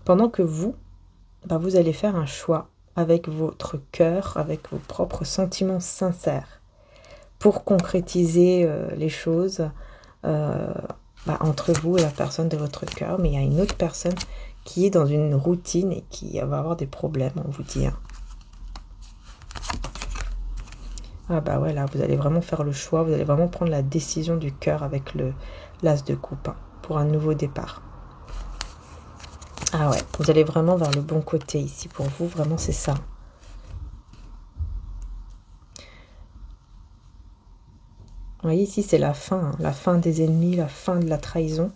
Pendant que vous, vous allez faire un choix avec votre cœur, avec vos propres sentiments sincères, pour concrétiser les choses entre vous et la personne de votre cœur. Mais il y a une autre personne qui est dans une routine et qui va avoir des problèmes, on vous dit. Hein. Ouais, là, vous allez vraiment faire le choix, vous allez vraiment prendre la décision du cœur avec l'as de coupe pour un nouveau départ. Ah ouais, vous allez vraiment vers le bon côté ici pour vous, vraiment c'est ça. Vous voyez ici c'est la fin des ennemis, la fin de la trahison.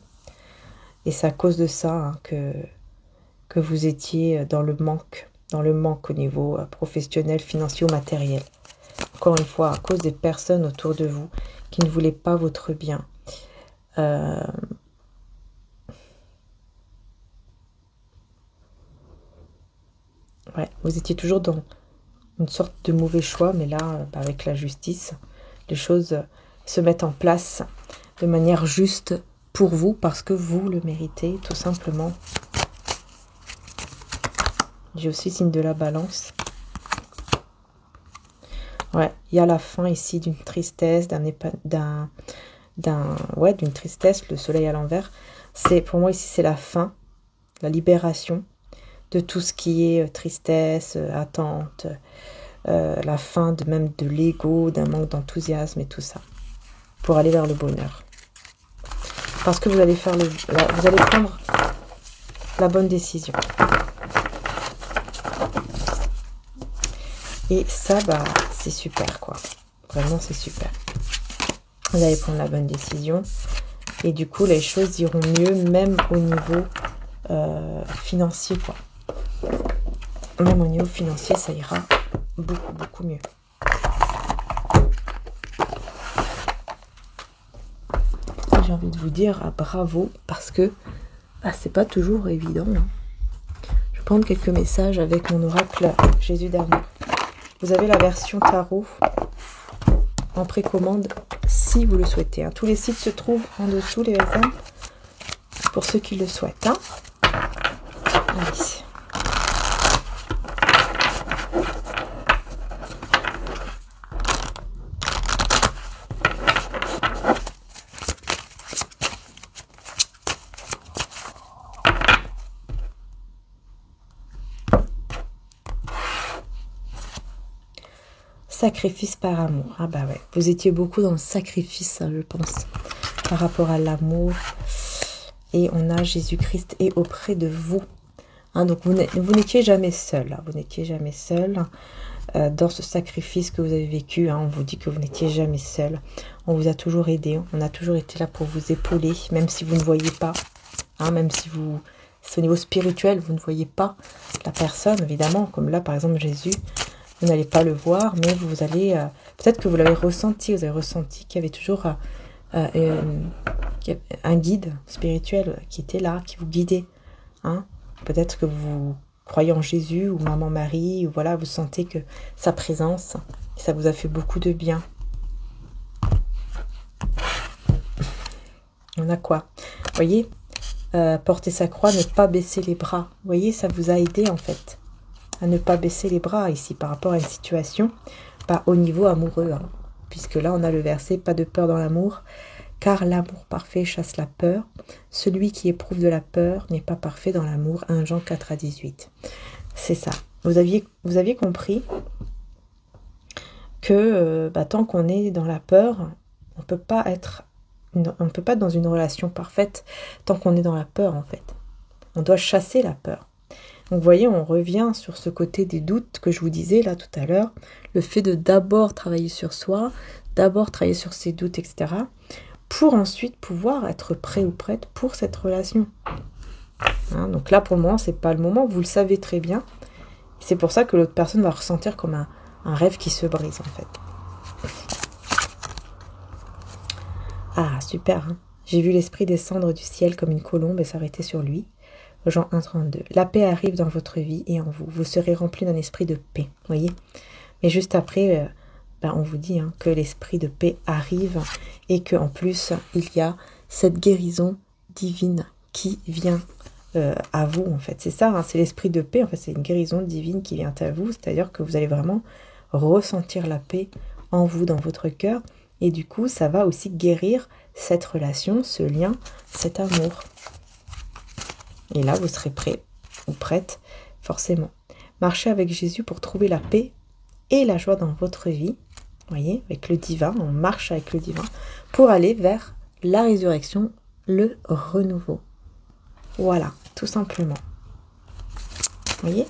Et c'est à cause de ça que vous étiez dans le manque au niveau professionnel, financier ou matériel. Encore une fois, à cause des personnes autour de vous qui ne voulaient pas votre bien. Ouais, vous étiez toujours dans une sorte de mauvais choix, mais là, avec la justice, les choses se mettent en place de manière juste pour vous, parce que vous le méritez, tout simplement. J'ai aussi signe de la balance. Ouais, il y a la fin ici d'une tristesse, d'une tristesse, le soleil à l'envers. Pour moi ici, c'est la fin, la libération de tout ce qui est tristesse, attente, la fin même de l'ego, d'un manque d'enthousiasme et tout ça, pour aller vers le bonheur. Parce que vous allez prendre la bonne décision. Et ça, c'est super, quoi. Vraiment, c'est super. Vous allez prendre la bonne décision. Et du coup, les choses iront mieux, même au niveau financier, quoi. Même au niveau financier, ça ira beaucoup, beaucoup mieux. J'ai envie de vous dire bravo, parce que c'est pas toujours évident. Hein. Je vais prendre quelques messages avec mon oracle Jésus d'amour. Vous avez la version tarot en précommande si vous le souhaitez. Hein. Tous les sites se trouvent en dessous, les amis, pour ceux qui le souhaitent. Hein. Allez. Sacrifice par amour. Ouais. Vous étiez beaucoup dans le sacrifice, je pense, par rapport à l'amour. Et on a Jésus-Christ est auprès de vous. Hein, donc vous n'étiez jamais seul. Hein, vous n'étiez jamais seul. dans ce sacrifice que vous avez vécu. Hein. On vous dit que vous n'étiez jamais seul. On vous a toujours aidé. On a toujours été là pour vous épauler, même si vous ne voyez pas. Hein, même si vous... C'est au niveau spirituel, vous ne voyez pas la personne, évidemment. Comme là, par exemple, Jésus, vous n'allez pas le voir, mais vous allez... peut-être que vous l'avez ressenti. Vous avez ressenti qu'il y avait toujours un guide spirituel qui était là, qui vous guidait. Hein. Peut-être que vous croyez en Jésus ou Maman Marie, ou voilà, vous sentez que sa présence, ça vous a fait beaucoup de bien. On a quoi? Vous voyez, porter sa croix, ne pas baisser les bras. Vous voyez, ça vous a aidé en fait à ne pas baisser les bras ici par rapport à une situation, pas au niveau amoureux. Hein, puisque là, on a le verset, pas de peur dans l'amour, car l'amour parfait chasse la peur. Celui qui éprouve de la peur n'est pas parfait dans l'amour. 1 Jean 4 à 18. C'est ça. Vous aviez compris que tant qu'on est dans la peur, on peut pas être dans une relation parfaite tant qu'on est dans la peur en fait. On doit chasser la peur. Donc vous voyez, on revient sur ce côté des doutes que je vous disais là tout à l'heure. Le fait de d'abord travailler sur soi, d'abord travailler sur ses doutes, etc. pour ensuite pouvoir être prêt ou prête pour cette relation. Hein, donc là, pour le moment, c'est pas le moment, vous le savez très bien. C'est pour ça que l'autre personne va ressentir comme un rêve qui se brise, en fait. Ah, super, hein. J'ai vu l'esprit descendre du ciel comme une colombe et s'arrêter sur lui. Jean 1,32. La paix arrive dans votre vie et en vous. Vous serez rempli d'un esprit de paix, voyez. Mais juste après... on vous dit que l'esprit de paix arrive et qu'en plus, il y a cette guérison divine qui vient à vous, en fait. C'est ça, hein, c'est l'esprit de paix, en fait, c'est une guérison divine qui vient à vous, c'est-à-dire que vous allez vraiment ressentir la paix en vous, dans votre cœur, et du coup, ça va aussi guérir cette relation, ce lien, cet amour. Et là, vous serez prêt ou prête, forcément. Marchez avec Jésus pour trouver la paix et la joie dans votre vie. Voyez, avec le divin, on marche avec le divin pour aller vers la résurrection, le renouveau. Voilà, tout simplement. Voyez?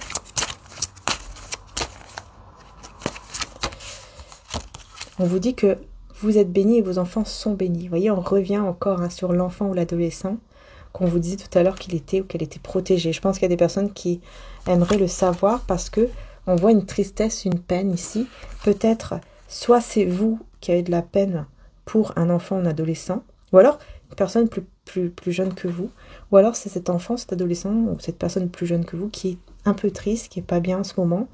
On vous dit que vous êtes bénis et vos enfants sont bénis. Voyez, on revient encore sur l'enfant ou l'adolescent qu'on vous disait tout à l'heure qu'il était ou qu'elle était protégée. Je pense qu'il y a des personnes qui aimeraient le savoir parce que on voit une tristesse, une peine ici. Peut-être... soit c'est vous qui avez de la peine pour un enfant ou un adolescent, ou alors une personne plus jeune que vous, ou alors c'est cet enfant, cet adolescent, ou cette personne plus jeune que vous qui est un peu triste, qui n'est pas bien en ce moment,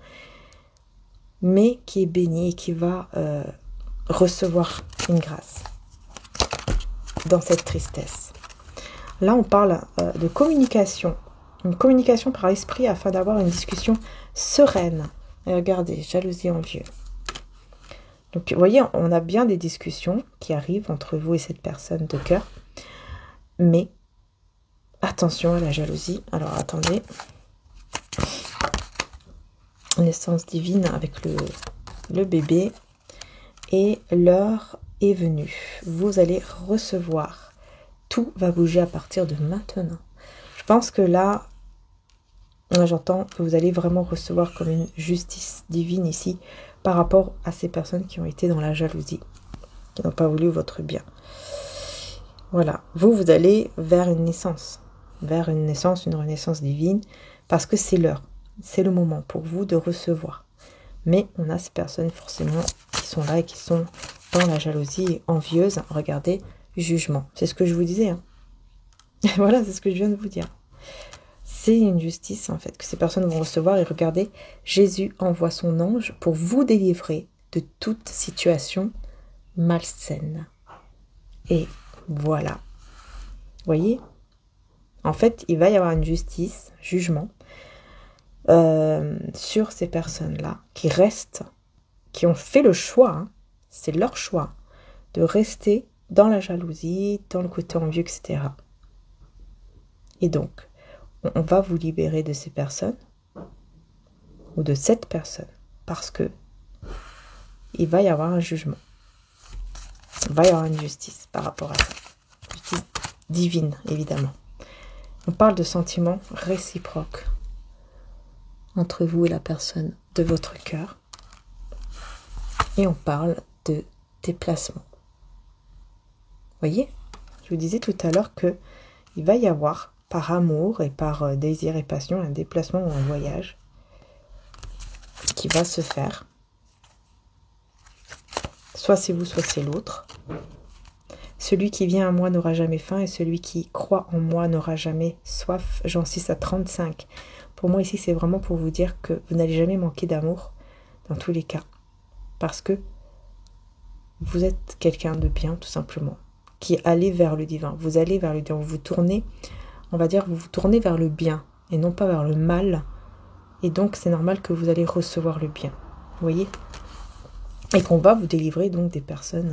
mais qui est béni et qui va recevoir une grâce dans cette tristesse. Là, on parle de communication, une communication par l'esprit afin d'avoir une discussion sereine. Et regardez, jalousie envieux. Donc, vous voyez, on a bien des discussions qui arrivent entre vous et cette personne de cœur. Mais, attention à la jalousie. Alors, attendez. Naissance divine avec le bébé. Et l'heure est venue. Vous allez recevoir. Tout va bouger à partir de maintenant. Je pense que là, j'entends que vous allez vraiment recevoir comme une justice divine ici, par rapport à ces personnes qui ont été dans la jalousie, qui n'ont pas voulu votre bien. Voilà, vous allez vers une naissance, une renaissance divine, parce que c'est l'heure, c'est le moment pour vous de recevoir. Mais on a ces personnes forcément qui sont là et qui sont dans la jalousie envieuse. Regardez, jugement, c'est ce que je vous disais. Hein. Voilà, c'est ce que je viens de vous dire. C'est une justice, en fait, que ces personnes vont recevoir. Et regardez, Jésus envoie son ange pour vous délivrer de toute situation malsaine. Et voilà. Vous voyez? En fait, il va y avoir une justice, jugement, sur ces personnes-là qui restent, qui ont fait le choix, hein, c'est leur choix, de rester dans la jalousie, dans le côté envieux, etc. Et donc, on va vous libérer de ces personnes ou de cette personne parce que il va y avoir un jugement. Il va y avoir une justice par rapport à ça. Justice divine, évidemment. On parle de sentiments réciproques entre vous et la personne de votre cœur. Et on parle de déplacement. Vous voyez, je vous disais tout à l'heure que il va y avoir, par amour et par désir et passion, un déplacement ou un voyage qui va se faire. Soit c'est vous, soit c'est l'autre. Celui qui vient à moi n'aura jamais faim et celui qui croit en moi n'aura jamais soif. J'en suis à 35. Pour moi ici, c'est vraiment pour vous dire que vous n'allez jamais manquer d'amour dans tous les cas. Parce que vous êtes quelqu'un de bien, tout simplement, qui allez vers le divin. Vous allez vers le divin, vous vous tournez, on va dire, vous vous tournez vers le bien et non pas vers le mal. Et donc, c'est normal que vous allez recevoir le bien. Vous voyez ? Et qu'on va vous délivrer donc des personnes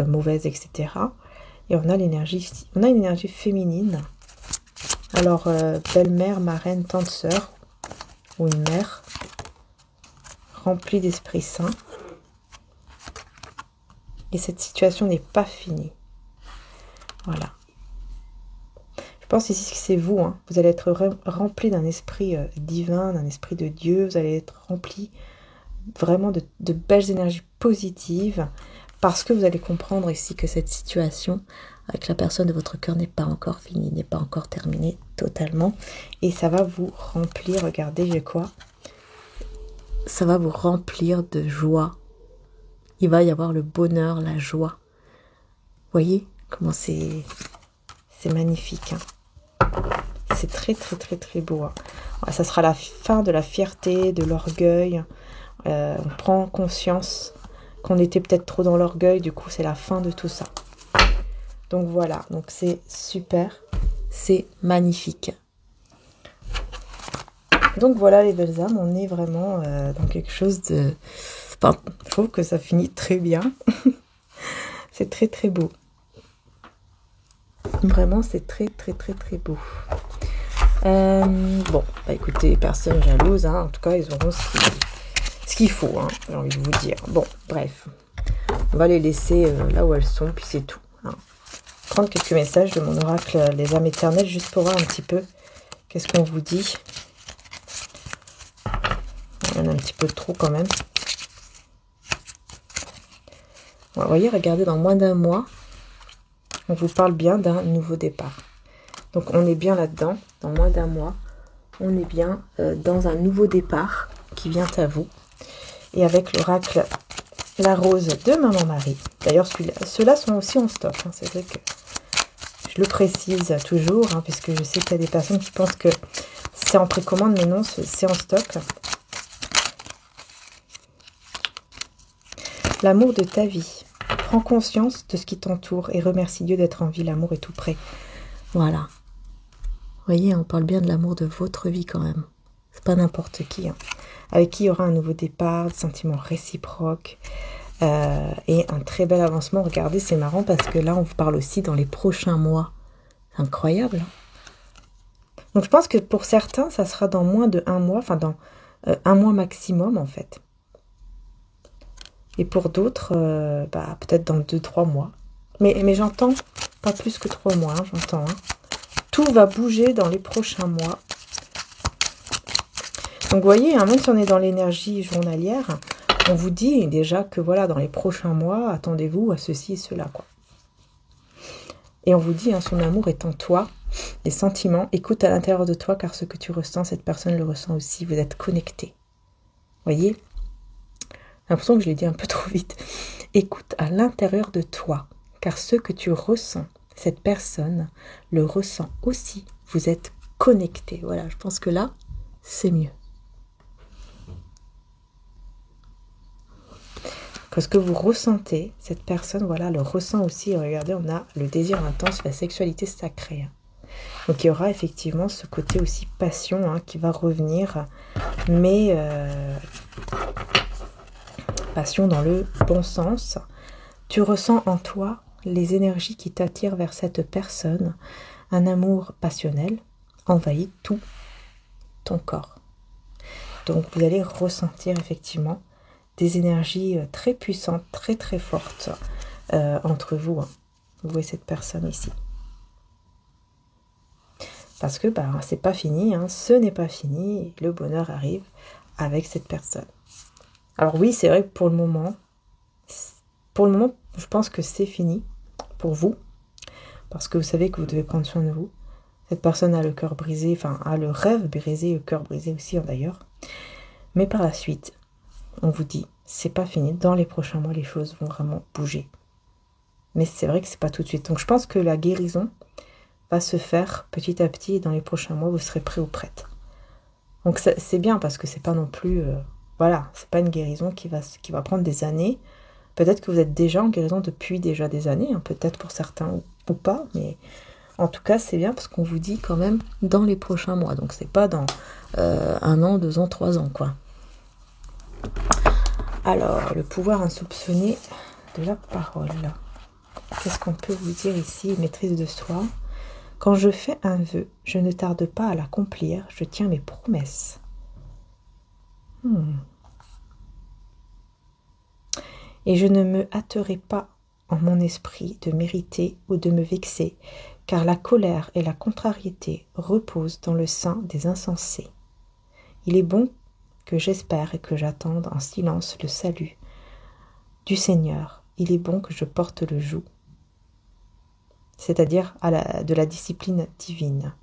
mauvaises, etc. Et on a l'énergie, on a une énergie féminine. Alors, belle-mère, marraine, tante sœur, ou une mère, remplie d'Esprit Saint. Et cette situation n'est pas finie. Voilà. Je pense ici que c'est vous. Hein. Vous allez être rempli d'un esprit divin, d'un esprit de Dieu. Vous allez être rempli vraiment de belles énergies positives. Parce que vous allez comprendre ici que cette situation avec la personne de votre cœur n'est pas encore finie, n'est pas encore terminée totalement. Et ça va vous remplir, regardez, j'ai quoi ? Ça va vous remplir de joie. Il va y avoir le bonheur, la joie. Vous voyez comment c'est magnifique. Hein. C'est très, très, très, très beau. Hein. Ça sera la fin de la fierté, de l'orgueil. On prend conscience qu'on était peut-être trop dans l'orgueil. Du coup, c'est la fin de tout ça. Donc voilà. Donc c'est super. C'est magnifique. Donc voilà les belles âmes. On est vraiment dans quelque chose de... Enfin, je trouve que ça finit très bien. C'est très très beau. Vraiment, c'est très très très très beau. Bon, bah écoutez, personne jalouse. Hein. En tout cas, ils auront ce qu'il faut. Hein, j'ai envie de vous dire. Bon, bref. On va les laisser là où elles sont, puis c'est tout. Hein. Prendre quelques messages de mon oracle Les âmes éternelles, juste pour voir un petit peu qu'est-ce qu'on vous dit. Il y en a un petit peu trop quand même. Vous voyez, regardez, dans moins d'un mois, on vous parle bien d'un nouveau départ. Donc on est bien là-dedans, dans moins d'un mois, on est bien dans un nouveau départ qui vient à vous. Et avec l'oracle La Rose de Maman Marie. D'ailleurs, ceux-là sont aussi en stock. Hein. C'est vrai que je le précise toujours, hein, puisque je sais qu'il y a des personnes qui pensent que c'est en précommande, mais non, c'est en stock. L'amour de ta vie. Prends conscience de ce qui t'entoure et remercie Dieu d'être en vie. L'amour est tout près. Voilà. Vous voyez, on parle bien de l'amour de votre vie quand même. C'est pas n'importe qui. Hein. Avec qui il y aura un nouveau départ, des sentiments réciproques et un très bel avancement. Regardez, c'est marrant parce que là, on vous parle aussi dans les prochains mois. C'est incroyable. Hein. Donc, je pense que pour certains, ça sera dans moins de 1 mois, enfin dans 1 mois maximum en fait. Et pour d'autres, peut-être dans 2-3 mois. Mais j'entends pas plus que 3 mois, hein, j'entends. Hein. Tout va bouger dans les prochains mois. Donc vous voyez, hein, même si on est dans l'énergie journalière, on vous dit déjà que voilà, dans les prochains mois, attendez-vous à ceci et cela, quoi. Et on vous dit, hein, son amour est en toi, les sentiments, écoute à l'intérieur de toi, car ce que tu ressens, cette personne le ressent aussi, vous êtes connectés. Vous voyez ? J'ai l'impression que je l'ai dit un peu trop vite. Écoute à l'intérieur de toi, car ce que tu ressens, cette personne le ressent aussi. Vous êtes connectés. Voilà, je pense que là, c'est mieux. Que ce que vous ressentez, cette personne, voilà, le ressent aussi. Regardez, on a le désir intense, la sexualité sacrée. Donc il y aura effectivement ce côté aussi passion qui va revenir, mais passion dans le bon sens. Tu ressens en toi les énergies qui t'attirent vers cette personne. Un amour passionnel envahit tout ton corps. Donc vous allez ressentir effectivement des énergies très puissantes, très très fortes entre vous. Hein. Vous voyez cette personne ici. Parce que c'est pas fini, hein, ce n'est pas fini, le bonheur arrive avec cette personne. Alors oui, c'est vrai que pour le moment, pour le moment, je pense que c'est fini pour vous. Parce que vous savez que vous devez prendre soin de vous. Cette personne a le cœur brisé, enfin a le rêve brisé, le cœur brisé aussi d'ailleurs. Mais par la suite, on vous dit, c'est pas fini. Dans les prochains mois, les choses vont vraiment bouger. Mais c'est vrai que c'est pas tout de suite. Donc je pense que la guérison va se faire petit à petit et dans les prochains mois, vous serez prêt ou prête. Donc c'est bien parce que c'est pas non plus... voilà, c'est pas une guérison qui va prendre des années. Peut-être que vous êtes déjà en guérison depuis déjà des années, hein, peut-être pour certains ou pas, mais en tout cas c'est bien parce qu'on vous dit quand même dans les prochains mois. Donc c'est pas dans 1 an, 2 ans, 3 ans, quoi. Alors, le pouvoir insoupçonné de la parole. Qu'est-ce qu'on peut vous dire ici? Maîtrise de soi. Quand je fais un vœu, je ne tarde pas à l'accomplir, je tiens mes promesses. Et je ne me hâterai pas en mon esprit de mériter ou de me vexer, car la colère et la contrariété reposent dans le sein des insensés. Il est bon que j'espère et que j'attende en silence le salut du Seigneur. Il est bon que je porte le joug, c'est-à-dire de la discipline divine.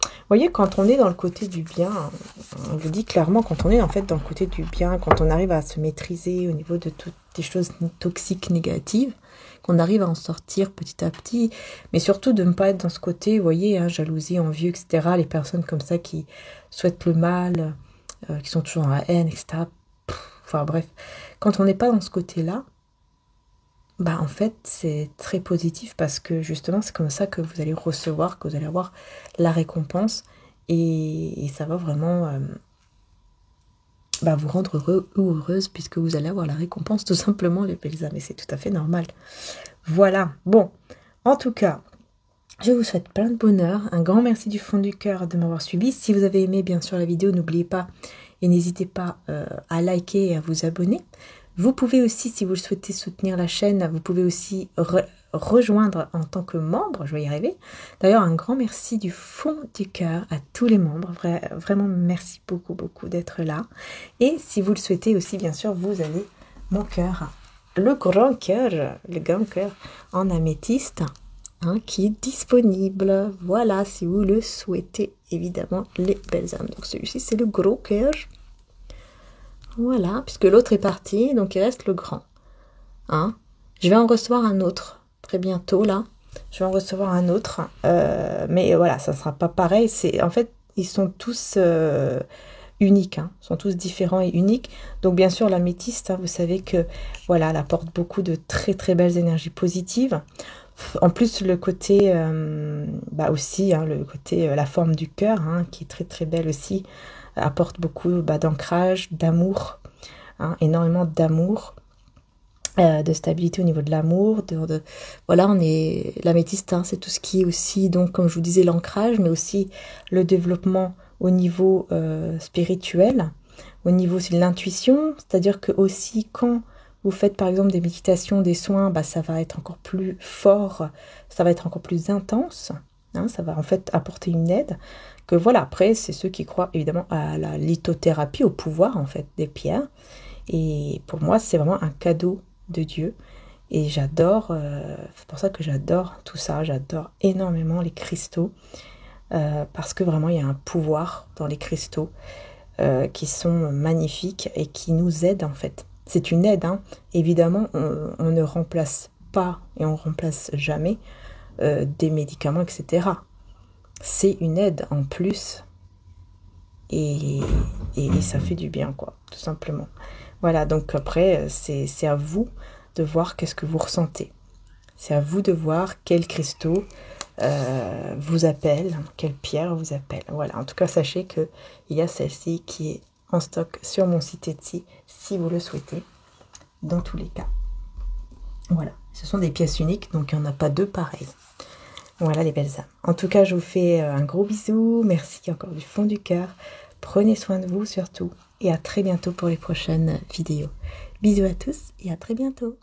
Vous voyez, quand on est dans le côté du bien, on vous dit clairement, quand on est en fait dans le côté du bien, quand on arrive à se maîtriser au niveau de toutes les choses toxiques, négatives, qu'on arrive à en sortir petit à petit, mais surtout de ne pas être dans ce côté, vous voyez, hein, jalousie, envie, etc., les personnes comme ça qui souhaitent le mal, qui sont toujours dans la haine, etc. Enfin bref, quand on n'est pas dans ce côté-là, bah en fait c'est très positif parce que justement c'est comme ça que vous allez recevoir, que vous allez avoir la récompense et ça va vraiment vous rendre heureux ou heureuse puisque vous allez avoir la récompense tout simplement, les belles âmes, et c'est tout à fait normal. Voilà, bon, en tout cas, je vous souhaite plein de bonheur, un grand merci du fond du cœur de m'avoir suivi. Si vous avez aimé bien sûr la vidéo, n'oubliez pas et n'hésitez pas à liker et à vous abonner. Vous pouvez aussi, si vous le souhaitez soutenir la chaîne, vous pouvez aussi rejoindre en tant que membre, je vais y arriver. D'ailleurs, un grand merci du fond du cœur à tous les membres. Vraiment, merci beaucoup, beaucoup d'être là. Et si vous le souhaitez aussi, bien sûr, vous avez mon cœur, le grand cœur en améthyste, hein, qui est disponible. Voilà, si vous le souhaitez, évidemment, les belles âmes. Donc celui-ci, c'est le gros cœur. Voilà, puisque l'autre est parti, donc il reste le grand. Hein, je vais en recevoir un autre très bientôt, là. Je vais en recevoir un autre. Mais voilà, ça ne sera pas pareil. En fait, ils sont tous uniques. Hein, ils sont tous différents et uniques. Donc bien sûr, l'améthyste, hein, vous savez que voilà, elle apporte beaucoup de très très belles énergies positives. En plus, le côté aussi, hein, le côté, la forme du cœur, hein, qui est très très belle aussi, apporte beaucoup d'ancrage, d'amour, hein, énormément d'amour, de stabilité au niveau de l'amour. Voilà, l'améthyste, hein, c'est tout ce qui est aussi, donc comme je vous disais, l'ancrage, mais aussi le développement au niveau spirituel, au niveau aussi de l'intuition, c'est-à-dire que aussi quand vous faites par exemple des méditations, des soins, ça va être encore plus fort, ça va être encore plus intense, hein, ça va en fait apporter une aide. Que voilà, après, c'est ceux qui croient évidemment à la lithothérapie, au pouvoir en fait des pierres. Et pour moi, c'est vraiment un cadeau de Dieu. Et j'adore, c'est pour ça que j'adore tout ça, j'adore énormément les cristaux. Parce que vraiment, il y a un pouvoir dans les cristaux qui sont magnifiques et qui nous aident en fait. C'est une aide, hein. Évidemment, on ne remplace pas et on ne remplace jamais des médicaments, etc. C'est une aide en plus et ça fait du bien, quoi, tout simplement. Voilà, donc après, c'est à vous de voir qu'est-ce que vous ressentez. C'est à vous de voir quels cristaux vous appellent, quelle pierre vous appelle. Voilà, en tout cas, sachez qu'il y a celle-ci qui est en stock sur mon site Etsy, si vous le souhaitez, dans tous les cas. Voilà, ce sont des pièces uniques, donc il n'y en a pas deux pareilles. Voilà les belles âmes. En tout cas, je vous fais un gros bisou. Merci encore du fond du cœur. Prenez soin de vous surtout. Et à très bientôt pour les prochaines vidéos. Bisous à tous et à très bientôt.